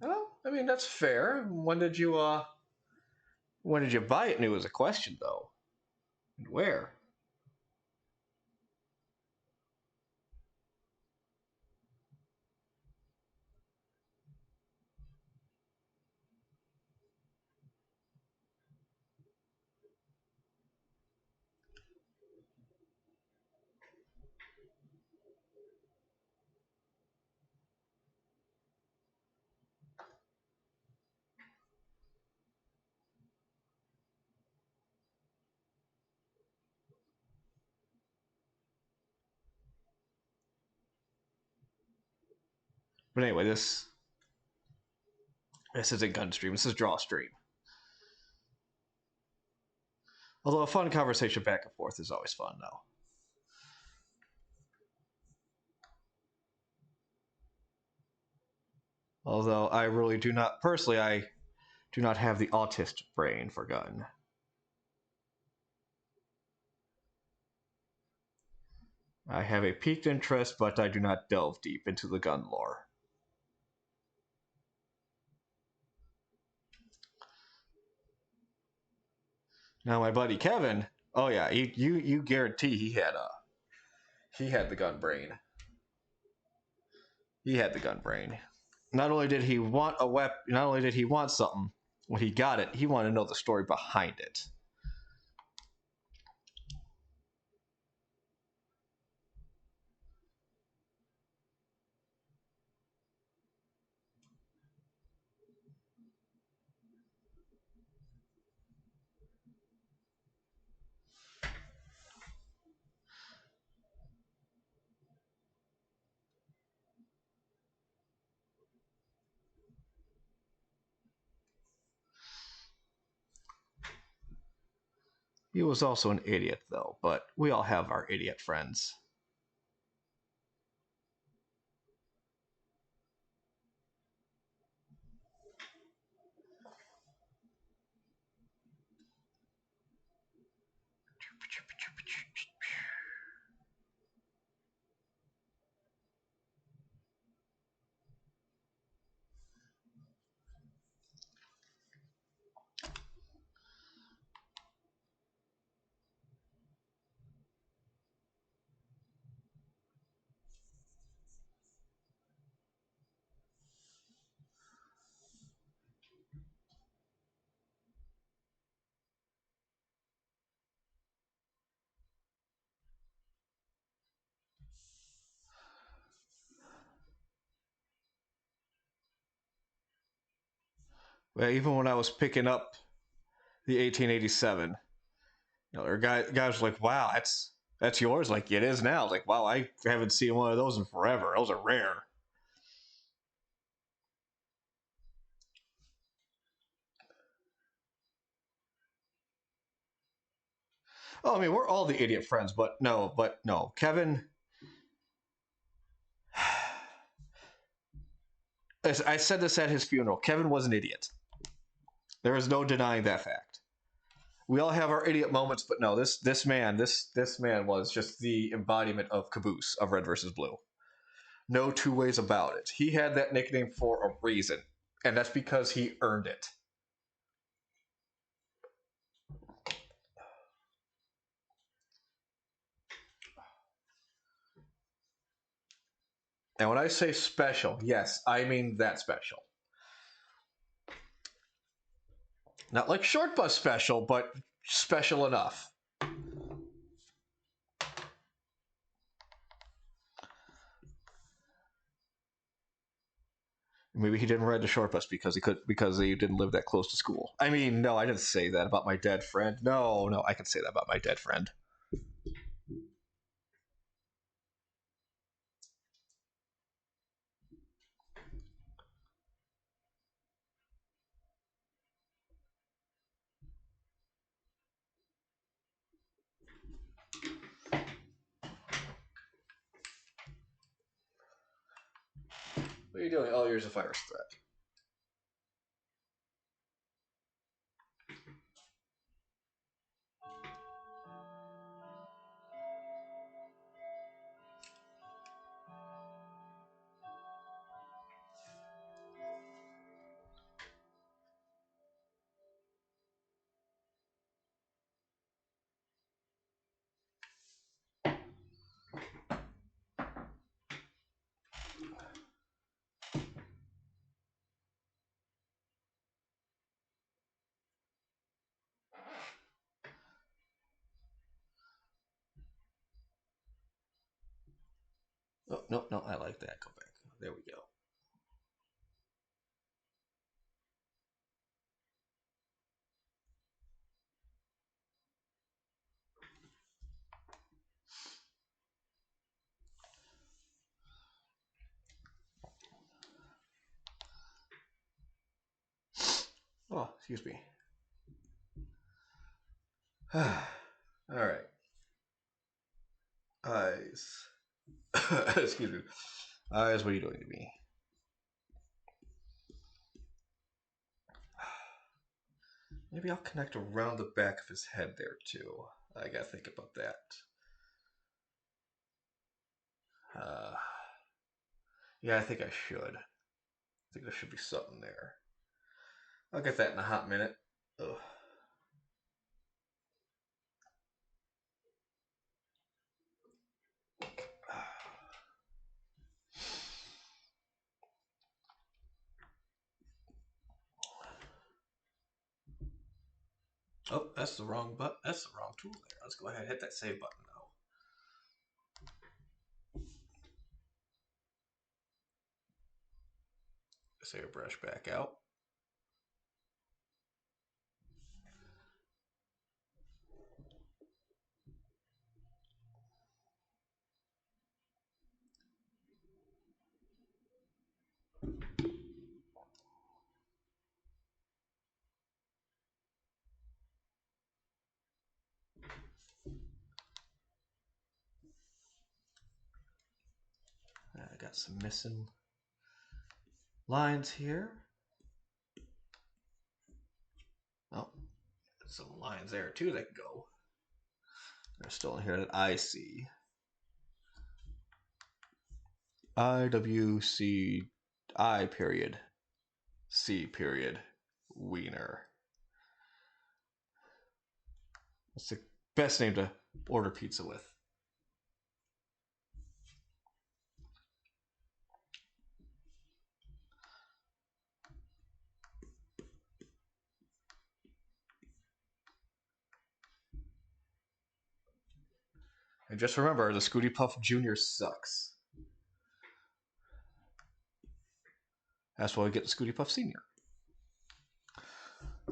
Well, I mean that's fair. When did you buy it? New is a question though. And where? But anyway, this isn't gun stream. This is draw stream. Although a fun conversation back and forth is always fun, though. Although I really do not, personally, I do not have the autist brain for gun. I have a piqued interest, but I do not delve deep into the gun lore. Now, my buddy Kevin, oh yeah, you guarantee he had the gun brain. He had the gun brain. Not only did he want a weapon, not only did he want something, when he got it, he wanted to know the story behind it. He was also an idiot, though, but we all have our idiot friends. Well, even when I was picking up the 1887, there were guys were like, "Wow, that's yours." Like it is now. Like, wow, I haven't seen one of those in forever. Those are rare. Oh, I mean, we're all the idiot friends, but no, Kevin. I said this at his funeral. Kevin was an idiot. There is no denying that fact. We all have our idiot moments, but no, this man was just the embodiment of caboose of Red versus Blue. No two ways about it. He had that nickname for a reason, and that's because he earned it. And when I say special, yes, I mean that special. Not like short bus special, but special enough. Maybe he didn't ride the short bus because he didn't live that close to school. I mean, no, I didn't say that about my dead friend. No, I can say that about my dead friend. What are you doing? Oh, here's a virus threat. Oh, no, I like that. Go back. There we go. Oh, excuse me. Alright. Eyes. Excuse me. Eyes, what are you doing to me? Maybe I'll connect around the back of his head there too. I gotta think about that. Yeah, I think I should. I think there should be something there. I'll get that in a hot minute. Ugh. Oh, that's the wrong button. That's the wrong tool there. Let's go ahead and hit that save button now. Save brush back out. I got some missing lines here. Oh, some lines there too that can go. They're still in here that I see. I period C period Wiener. That's the best name to order pizza with. And just remember, the Scooty Puff Jr. sucks. That's why we get the Scooty Puff Senior.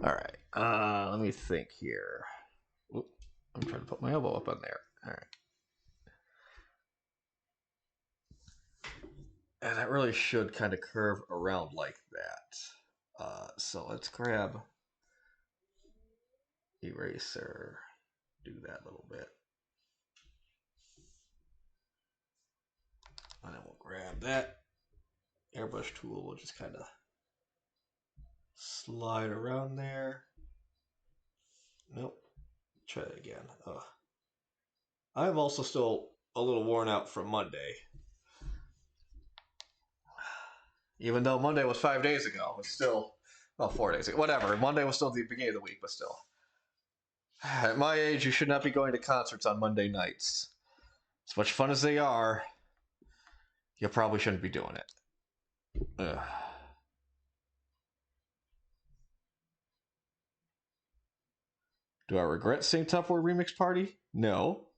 All right. Let me think here. Oop, I'm trying to put my elbow up on there. All right. And that really should kind of curve around like that. So let's grab eraser. Do that a little bit. And then we'll grab that airbrush tool. We'll just kind of slide around there. Nope. Try it again. I'm also still a little worn out from Monday. Even though Monday was 5 days ago, it's still, well, 4 days ago. Whatever. Monday was still the beginning of the week, but still. At my age, you should not be going to concerts on Monday nights. As much fun as they are, you probably shouldn't be doing it. Ugh. Do I regret seeing Top War Remix Party? No.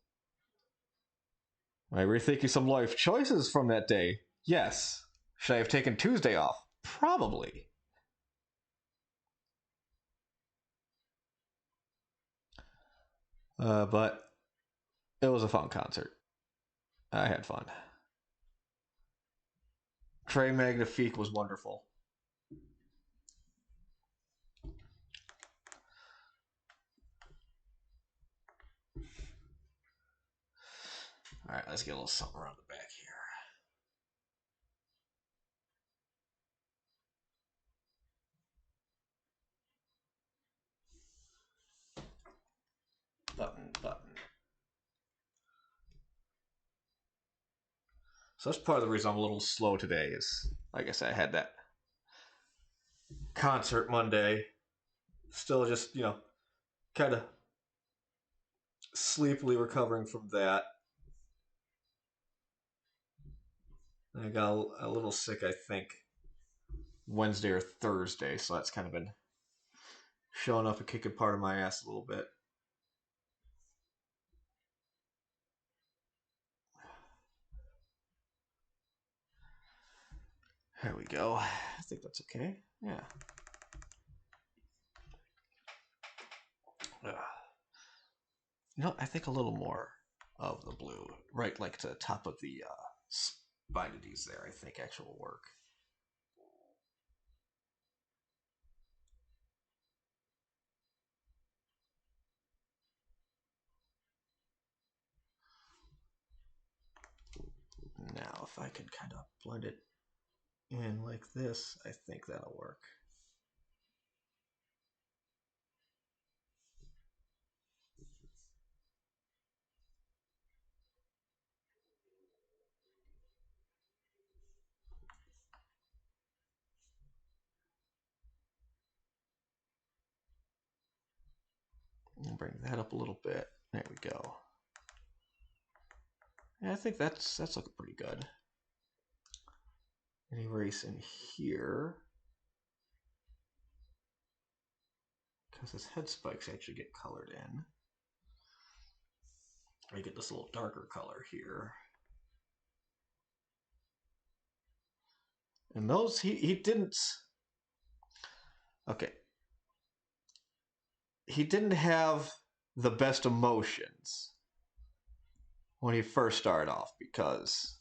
Am I rethinking some life choices from that day? Yes. Should I have taken Tuesday off? Probably. But it was a fun concert. I had fun. Trey Magnifique was wonderful. All right, let's get a little something around the back here. Button. So that's part of the reason I'm a little slow today is, like I said, I had that concert Monday. Still just, kind of sleepily recovering from that. I got a little sick, I think, Wednesday or Thursday, so that's kind of been showing up and kicking part of my ass a little bit. There we go. I think that's okay. Yeah. I think a little more of the blue, right, like to the top of the spinities there, I think actually will work. if I can kind of blend it in like this, I think that'll work. And bring that up a little bit. There we go. Yeah, I think that's looking pretty good. And erase in here, because his head spikes actually get colored in. I get this little darker color here. And those, he didn't, okay. He didn't have the best emotions when he first started off, because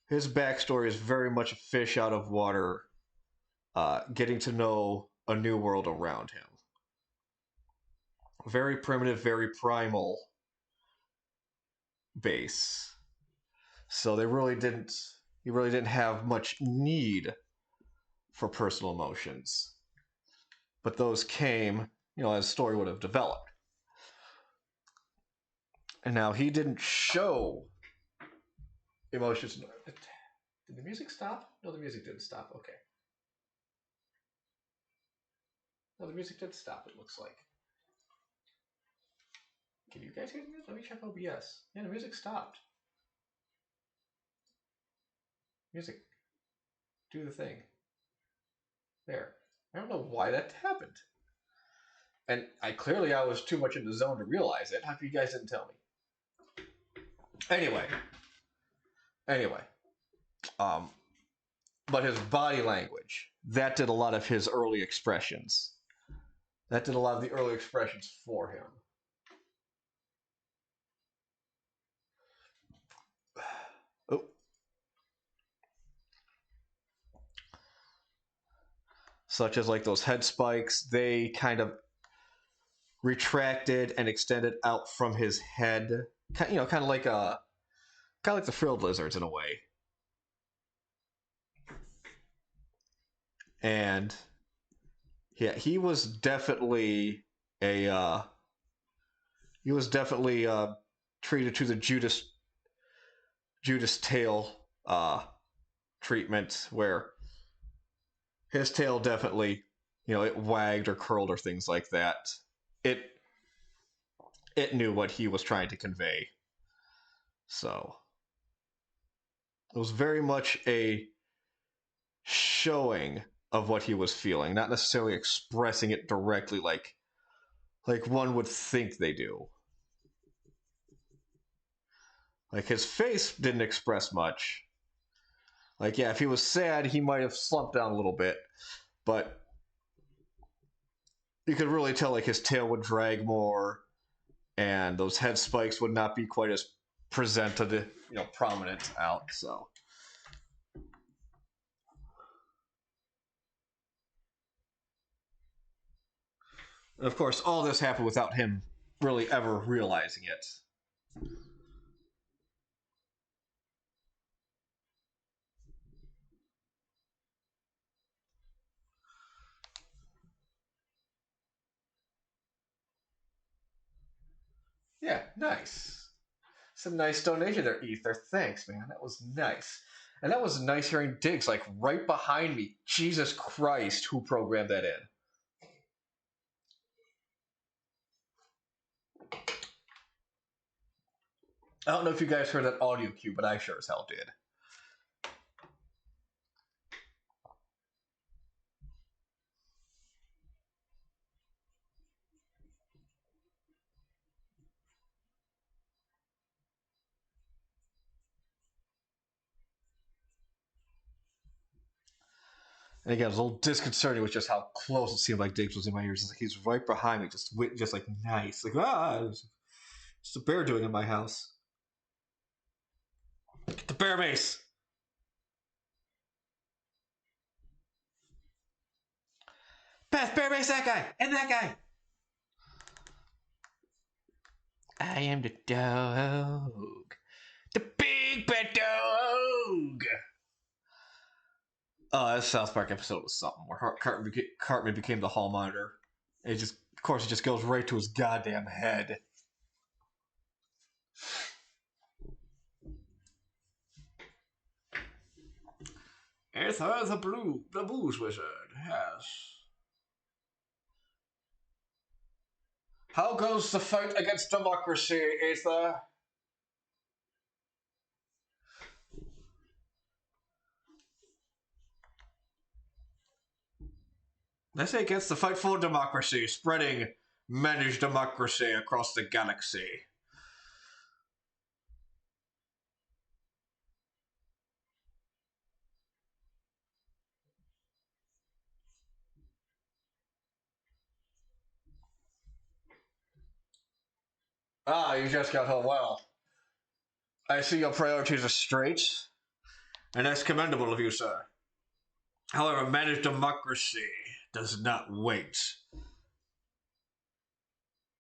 his backstory is very much a fish out of water, getting to know a new world around him. Very primitive, very primal base. So he really didn't have much need for personal emotions. But those came, as the story would have developed. And now he didn't show emotions. Did the music stop? No, the music didn't stop. Okay. No, the music did stop, it looks like. Can you guys hear the music? Let me check OBS. Yeah, the music stopped. Music. Do the thing. There. I don't know why that happened. And I was too much in the zone to realize it. How come you guys didn't tell me? Anyway. But his body language, that did a lot of his early expressions. That did a lot of the early expressions for him. Oh. Such as like those head spikes, they kind of retracted and extended out from his head. Kind of like the frilled lizards in a way. And yeah, he was definitely treated to the Judas tail treatment, where his tail definitely, it wagged or curled or things like that. It knew what he was trying to convey. So it was very much a showing of what he was feeling, not necessarily expressing it directly like one would think they do. Like his face didn't express much. Like, yeah, if he was sad, he might have slumped down a little bit, but you could really tell like his tail would drag more, and those head spikes would not be quite as presented, prominent out. So, and of course, all this happened without him really ever realizing it. Yeah, nice. Some nice donation there, Ether. Thanks, man. That was nice. And that was nice hearing Diggs like right behind me. Jesus Christ, who programmed that in? I don't know if you guys heard that audio cue, but I sure as hell did. And again, it was a little disconcerting with just how close it seemed like Diggs was in my ears. It's like he's right behind me, just like nice. Like, it's a bear doing in my house. Get the bear mace! Beth, bear mace that guy! And that guy! I am the dog. The big bad dog! Boog. That South Park episode was something where Cartman became the hall monitor. Of course, it just goes right to his goddamn head. Aether the booze wizard, yes. How goes the fight against democracy, Aether? I say against the fight for democracy, spreading managed democracy across the galaxy. Ah, you just got home. Well, I see your priorities are straight, and that's commendable of you, sir. However, managed democracy does not wait.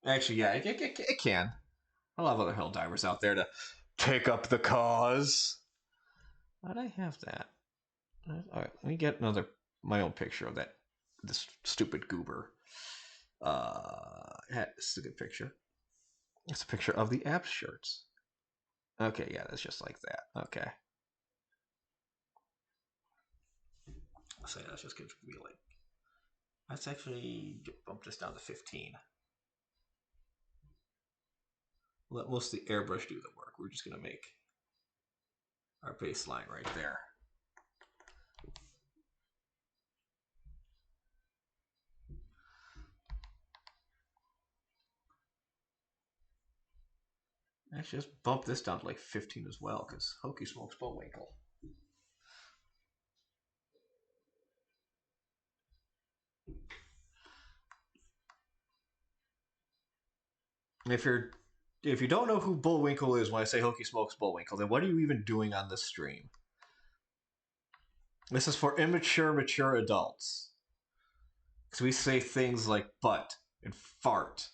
Actually, yeah, it can. I'll have other Helldivers out there to take up the cause. Why'd I have that? Alright, let me get my own picture of this stupid goober. This is a good picture. It's a picture of the app shirts. Okay, yeah, that's just like that. Okay. So yeah, that's just gonna be like. Let's actually bump this down to 15. Let most of the airbrush do the work. We're just gonna make our baseline right there. Actually, just bump this down to like 15 as well, because Hokey smokes Bullwinkle. If you don't know who Bullwinkle is when I say Hokey smokes Bullwinkle, then what are you even doing on this stream? This is for immature, mature adults. Because we say things like butt and fart.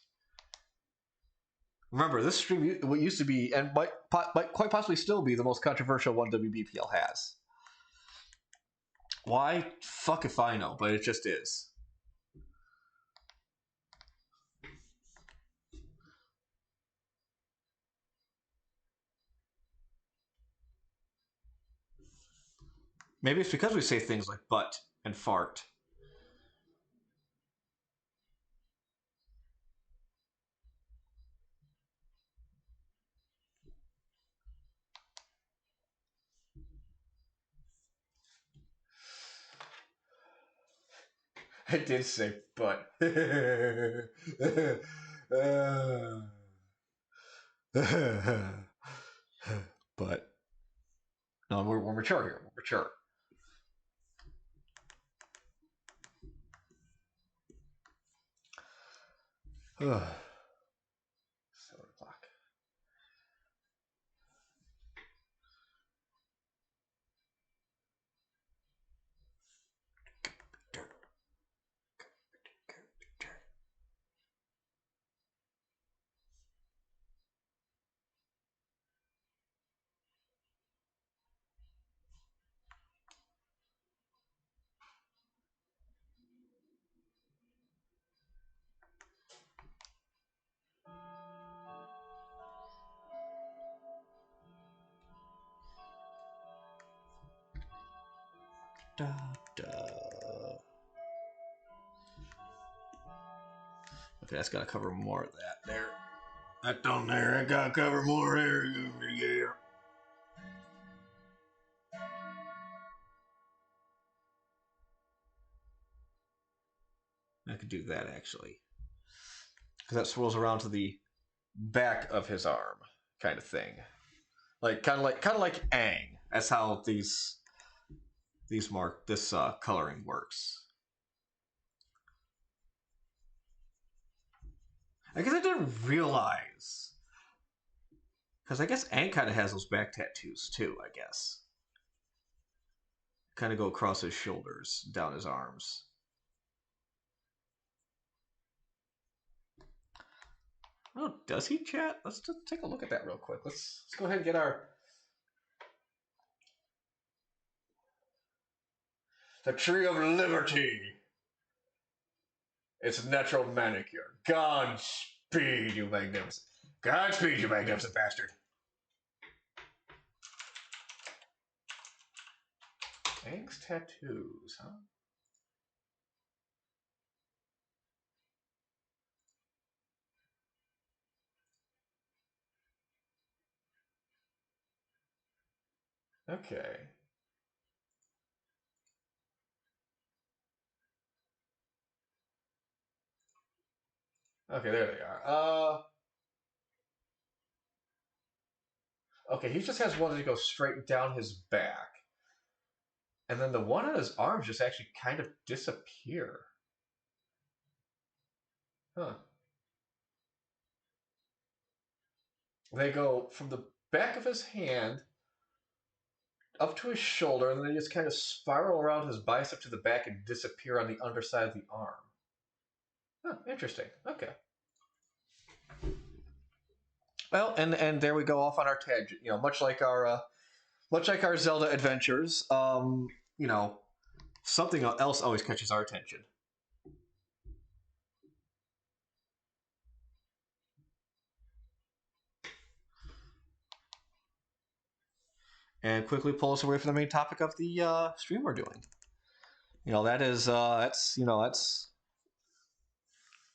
Remember, this stream used to be, and might quite possibly still be, the most controversial one WBPL has. Why? Fuck if I know, but it just is. Maybe it's because we say things like butt and fart. I did say butt. But no, we're mature here. We're mature. Ugh. 7 o'clock. Da, da. Okay, that's gotta cover more of that there. That down there, I gotta cover more area. Yeah. I could do that actually, because that swirls around to the back of his arm, kind of thing. Kind of like Aang. That's how this coloring works. I guess I didn't realize, because I guess Aang kind of has those back tattoos too. I guess kind of go across his shoulders, down his arms. Oh, does he, chat? Let's just take a look at that real quick. Let's go ahead and get our The Tree of Liberty. It's natural manicure. Godspeed, you magnificent. Godspeed, you magnificent bastard. Aang's tattoos, huh? Okay. Okay, there they are. Okay, he just has one that goes straight down his back. And then the one on his arms just actually kind of disappear. Huh. They go from the back of his hand up to his shoulder, and then they just kind of spiral around his bicep to the back and disappear on the underside of the arm. Huh, interesting. Okay. Well, and there we go off on our tangent. You know, much like our Zelda adventures. You know, something else always catches our attention. And quickly pull us away from the main topic of the stream we're doing. You know, that's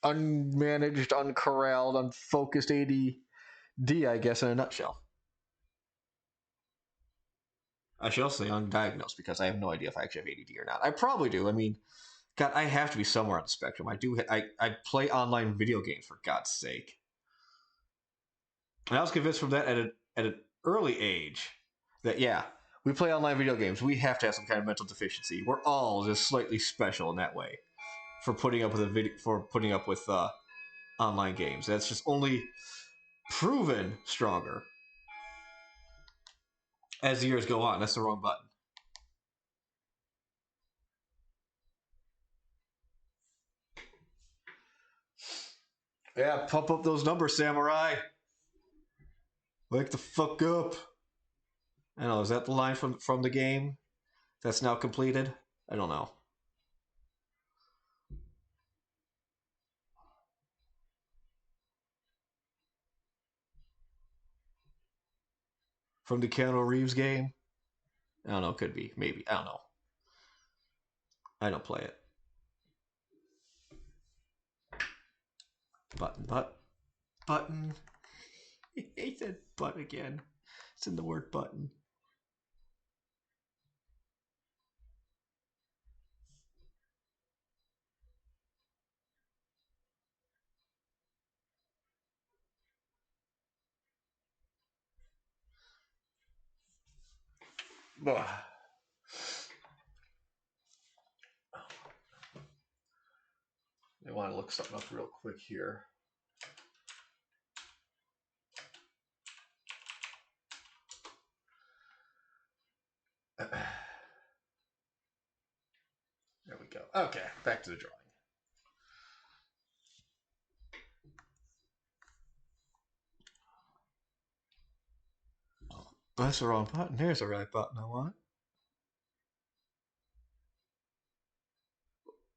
unmanaged, uncorralled, unfocused ADD, I guess, in a nutshell. I should also say undiagnosed because I have no idea if I actually have ADD or not. I probably do. I mean, God, I have to be somewhere on the spectrum. I do. I play online video games for God's sake. And I was convinced from that at an early age that yeah, we play online video games. We have to have some kind of mental deficiency. We're all just slightly special in that way for putting up with online games. That's just only proven stronger as the years go on. That's the wrong button. Yeah, pump up those numbers, samurai. Wake the fuck up. I don't know. Is that the line from the game that's now completed? I don't know. From the Keanu Reeves game? I don't know. Could be. Maybe. I don't know. I don't play it. Button. He said butt again. It's in the word button. Ugh. I want to look something up real quick here. There we go. Okay, back to the drawing. That's the wrong button. Here's the right button I want.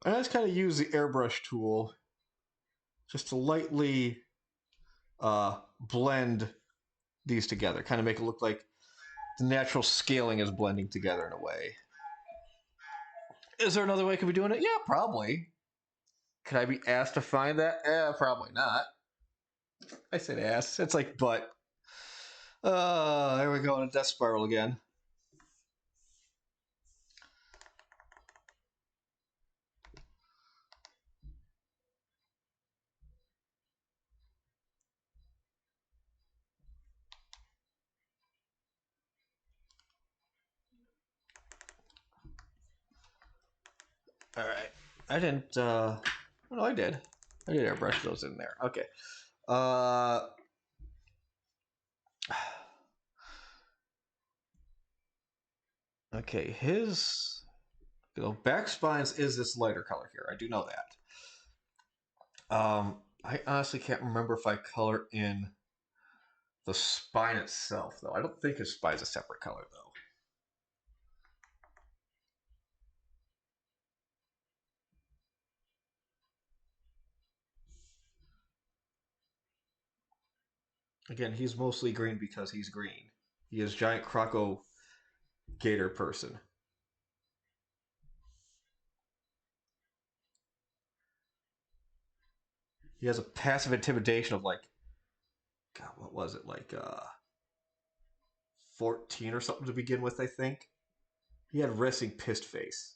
I just kind of use the airbrush tool just to lightly blend these together, kind of make it look like the natural scaling is blending together in a way. Is there another way I could be doing it? Yeah, probably. Could I be asked to find that? Probably not. I said ass. It's like butt. There we go in a death spiral again. All right. I didn't. Oh, no, I did. I did airbrush those in there. Okay. Uh. Okay. His back spines is this lighter color here. I do know that. I honestly can't remember if I color in the spine itself, though. I don't think his spine's a separate color, though. Again, he's mostly green because he's green. He is giant croco gator person. He has a passive intimidation of like, God, what was it? Like 14 or something to begin with, I think. He had resting pissed face.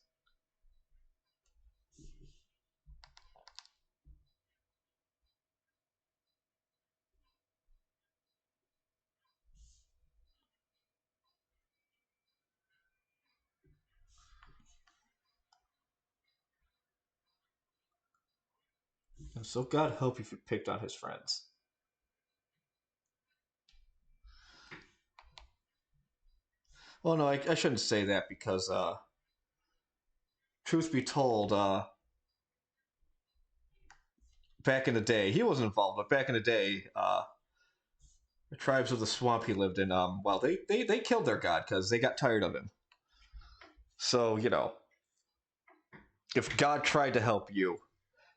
And so God help if he picked on his friends. Well, no, I shouldn't say that because, truth be told, back in the day, he wasn't involved, but back in the day, the tribes of the swamp he lived in, well, they killed their god because they got tired of him. So, if God tried to help you,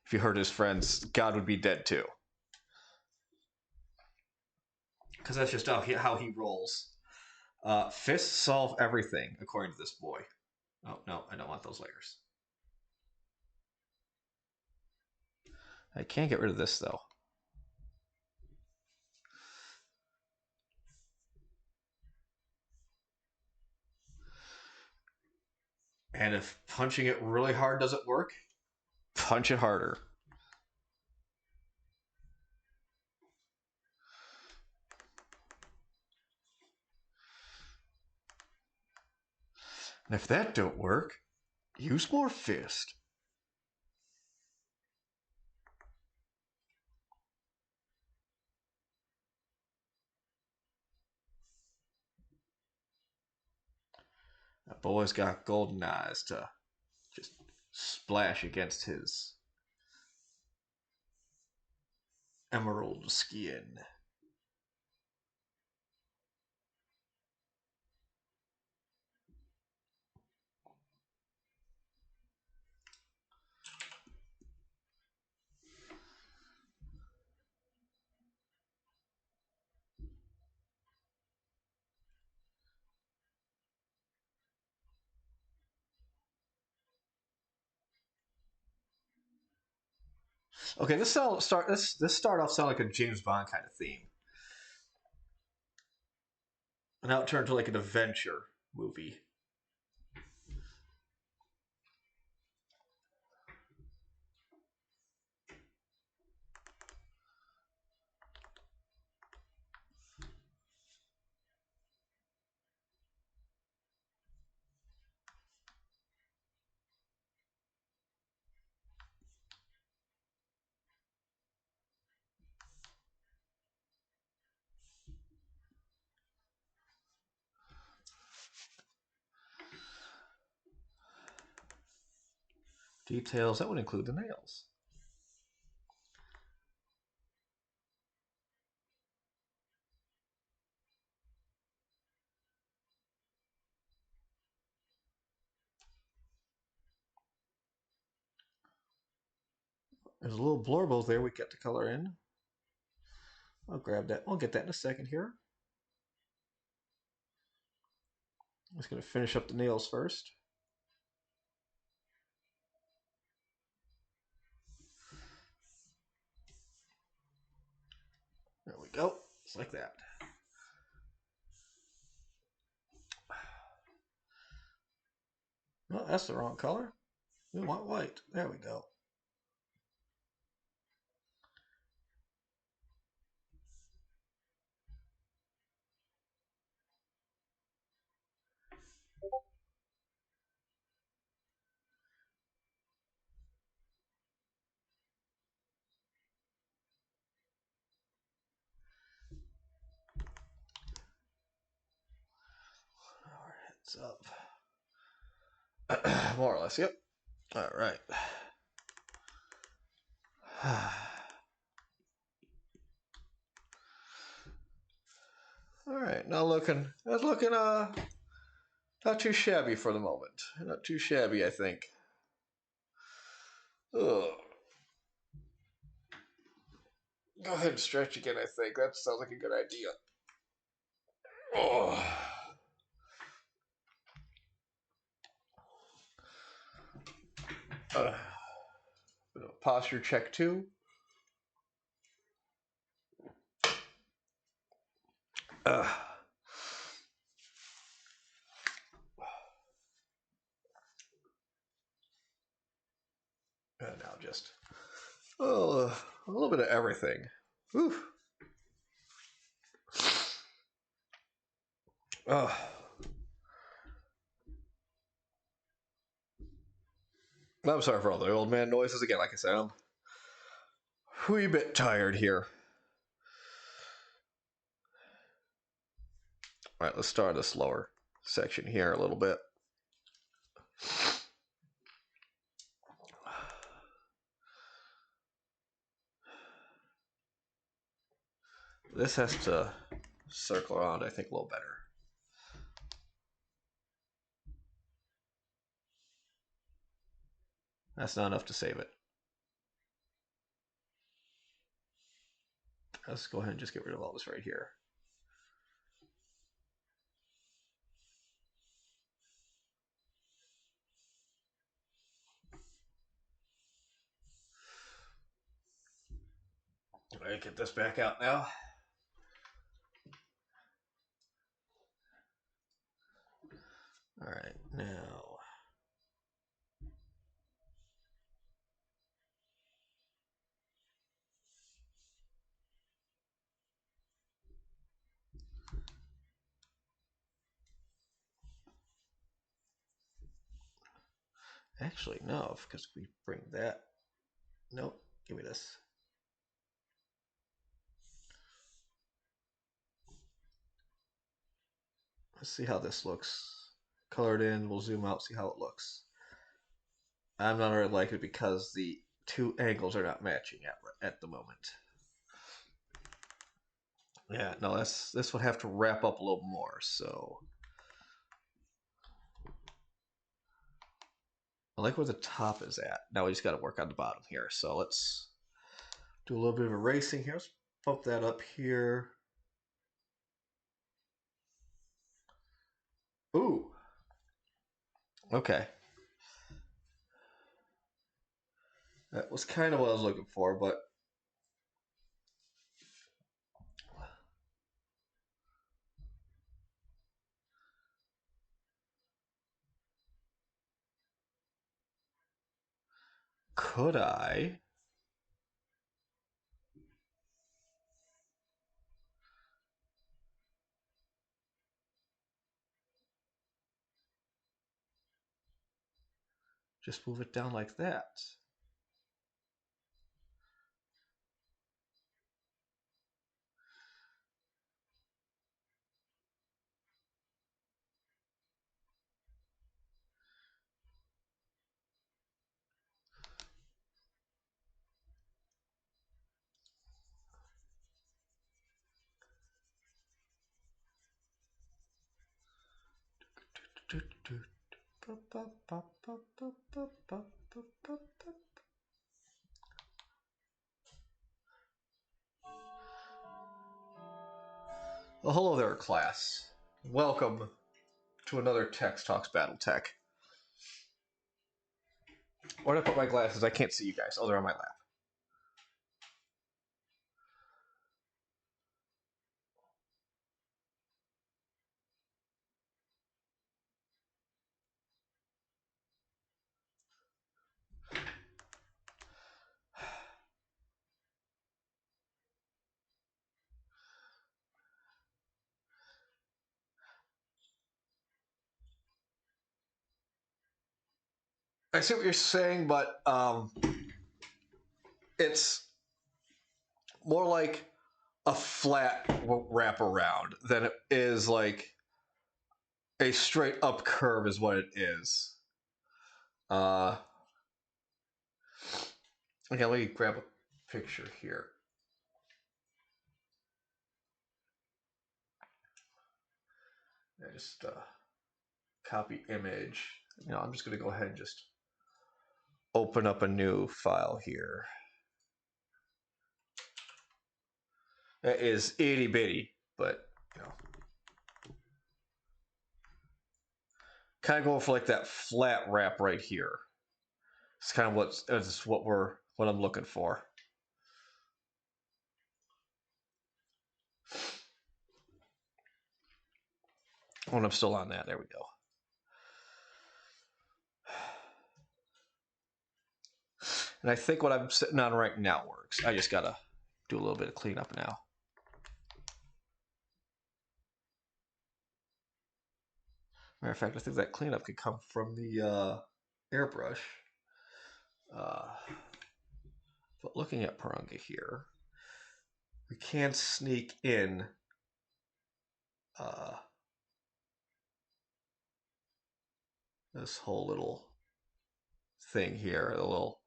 if you hurt his friends, God would be dead too. Because that's just how he rolls. Fists solve everything, according to this boy. Oh, no, I don't want those layers. I can't get rid of this, though. And if punching it really hard doesn't work, punch it harder. And if that don't work, use more fist. That boy's got golden eyes to just splash against his emerald skin. Okay, this start off sound like a James Bond kind of theme, and now it turned to like an adventure movie. Details that would include the nails. There's a little blurbles there we get to color in. I'll grab that. I'll get that in a second here. I'm just going to finish up the nails first. There we go. Just like that. Oh, that's the wrong color. We want white. There we go. Our heads up. More or less, yep. All right. All right, now that's looking not too shabby for the moment. Not too shabby, I think. Ugh. Go ahead and stretch again, I think. That sounds like a good idea. Oh. Posture check 2. Uh. And now just a little bit of everything. Whew. I'm sorry for all the old man noises again. Like I said, I'm a wee bit tired here. All right, let's start this lower section here a little bit. This has to circle around, I think, a little better. That's not enough to save it. Let's go ahead and just get rid of all this right here. All right, get this back out now. All right, now. Actually, no, because we bring that. Nope, give me this. Let's see how this looks. Colored in, we'll zoom out, see how it looks. I'm not really like it because the two angles are not matching at the moment. Yeah, no, this would have to wrap up a little more, so. I like where the top is at. Now we just got to work on the bottom here. So let's do a little bit of erasing here. Let's bump that up here. Ooh. Okay. That was kind of what I was looking for, but could I? Just move it down like that. Well, hello there, class. Welcome to another Text Talks Battle Tech. Where did I put my glasses? I can't see you guys. Oh, they're on my lap. I see what you're saying, but it's more like a flat wraparound than it is like a straight up curve is what it is. Uh, okay, let me grab a picture here. I just copy image. I'm just going to go ahead and just open up a new file here. It is itty bitty, but you know, kind of going for like that flat wrap right here. It's kind of what I'm looking for. When I'm still on that, there we go. And I think what I'm sitting on right now works. I just gotta do a little bit of cleanup now. Matter of fact, I think that cleanup could come from the airbrush. But looking at Paranga here, we can sneak in uh, this whole little thing here, a little.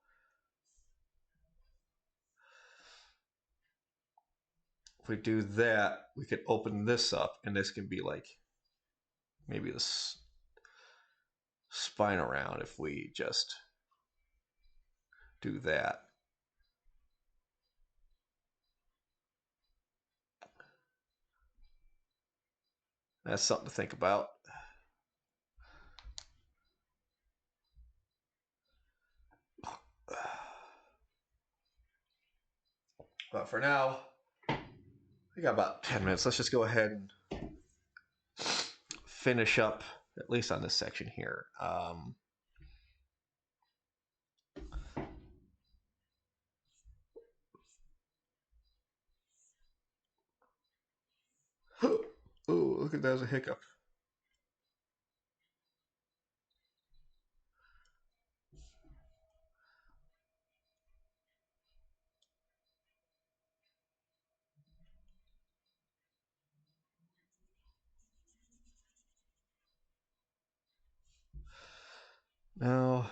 If we do that, we could open this up, and this can be like maybe this spine around if we just do that. That's something to think about. But for now, we got about 10 minutes. Let's just go ahead and finish up, at least on this section here. Oh, look at that as a hiccup. Now,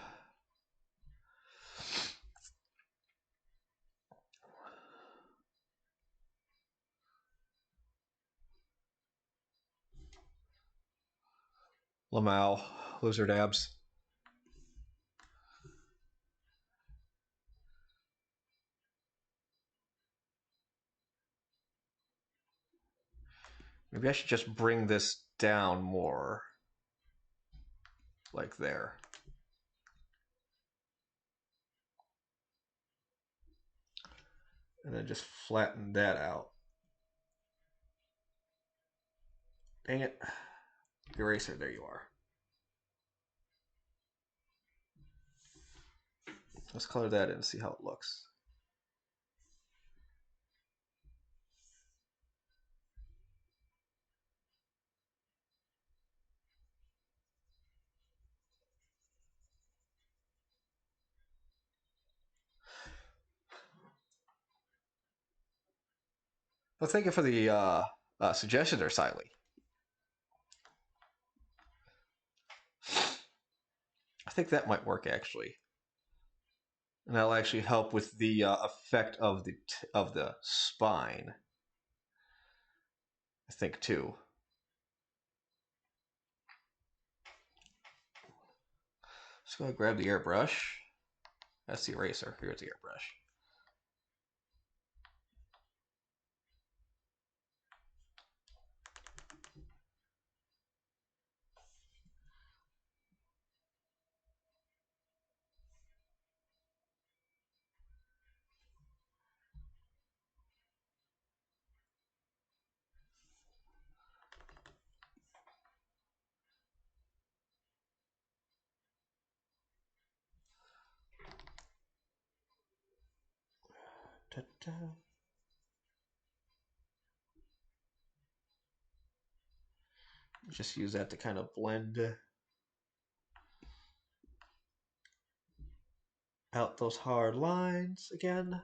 Lamau, lizard abs. Maybe I should just bring this down more, like there. And then just flatten that out. Dang it. Eraser, there you are. Let's color that in and see how it looks. Well, thank you for the suggestion there, Siley. I think that might work actually, and that'll actually help with the effect of the spine. I think too. Just go ahead and grab the airbrush. That's the eraser. Here's the airbrush. Ta-da. Just use that to kind of blend out those hard lines again.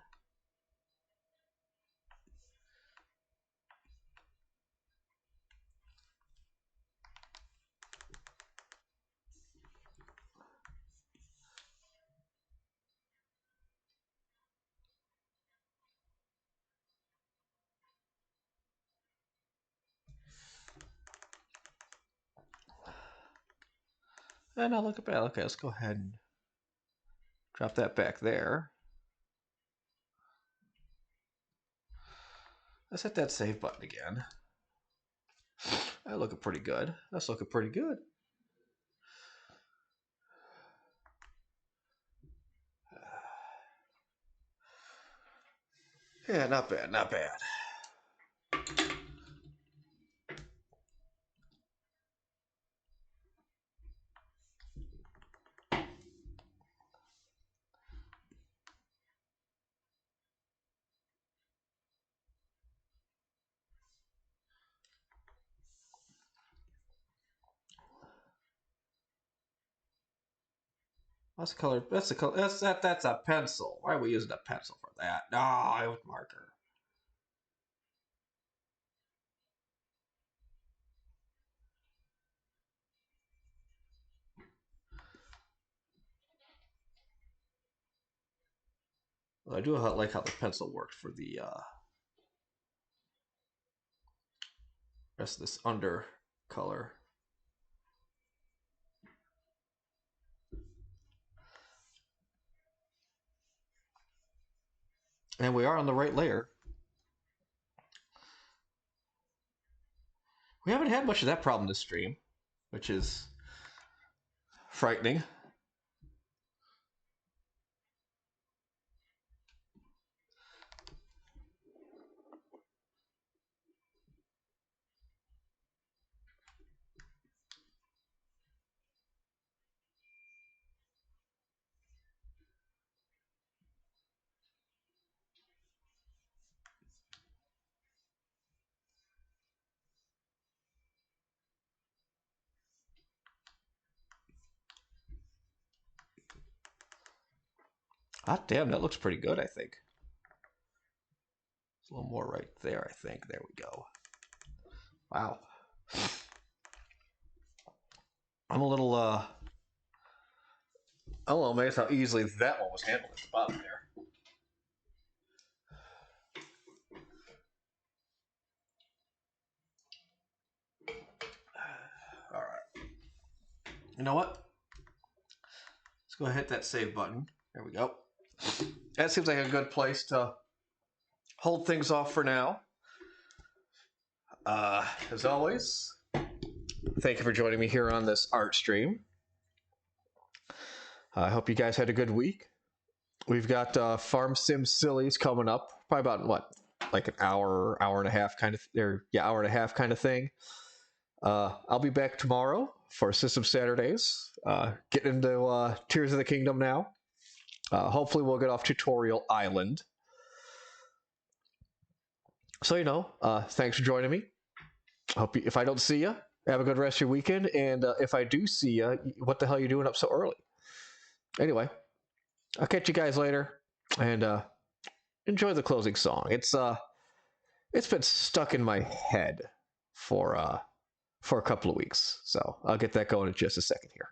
And now look at that. Okay, let's go ahead and drop that back there. Let's hit that save button again. That's looking pretty good. That's looking pretty good. Yeah, not bad, not bad. What's the color? That's the color. That's a pencil. Why are we using a pencil for that? No, I was marker. Well, I do like how the pencil worked for the rest of this under color. And we are on the right layer. We haven't had much of that problem this stream, which is frightening. Ah, damn, that looks pretty good, I think. It's a little more right there, I think. There we go. Wow. I'm a little amazed how easily that one was handled at the bottom there. All right. You know what? Let's go ahead and hit that save button. There we go. That seems like a good place to hold things off for now. As always, thank you for joining me here on this art stream. I hope you guys had a good week. We've got Farm Sim Sillies coming up, probably about what, like an hour, hour and a half kind of, hour and a half kind of thing. I'll be back tomorrow for System Saturdays. Getting into Tears of the Kingdom now. Hopefully, we'll get off Tutorial Island. So thanks for joining me. Hope if I don't see you, have a good rest of your weekend. And if I do see you, what the hell are you doing up so early? Anyway, I'll catch you guys later, and enjoy the closing song. It's been stuck in my head for a couple of weeks, so I'll get that going in just a second here.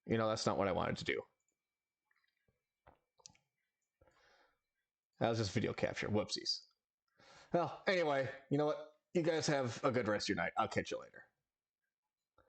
That's not what I wanted to do. That was just video capture. Whoopsies. Well, anyway, you know what? You guys have a good rest of your night. I'll catch you later.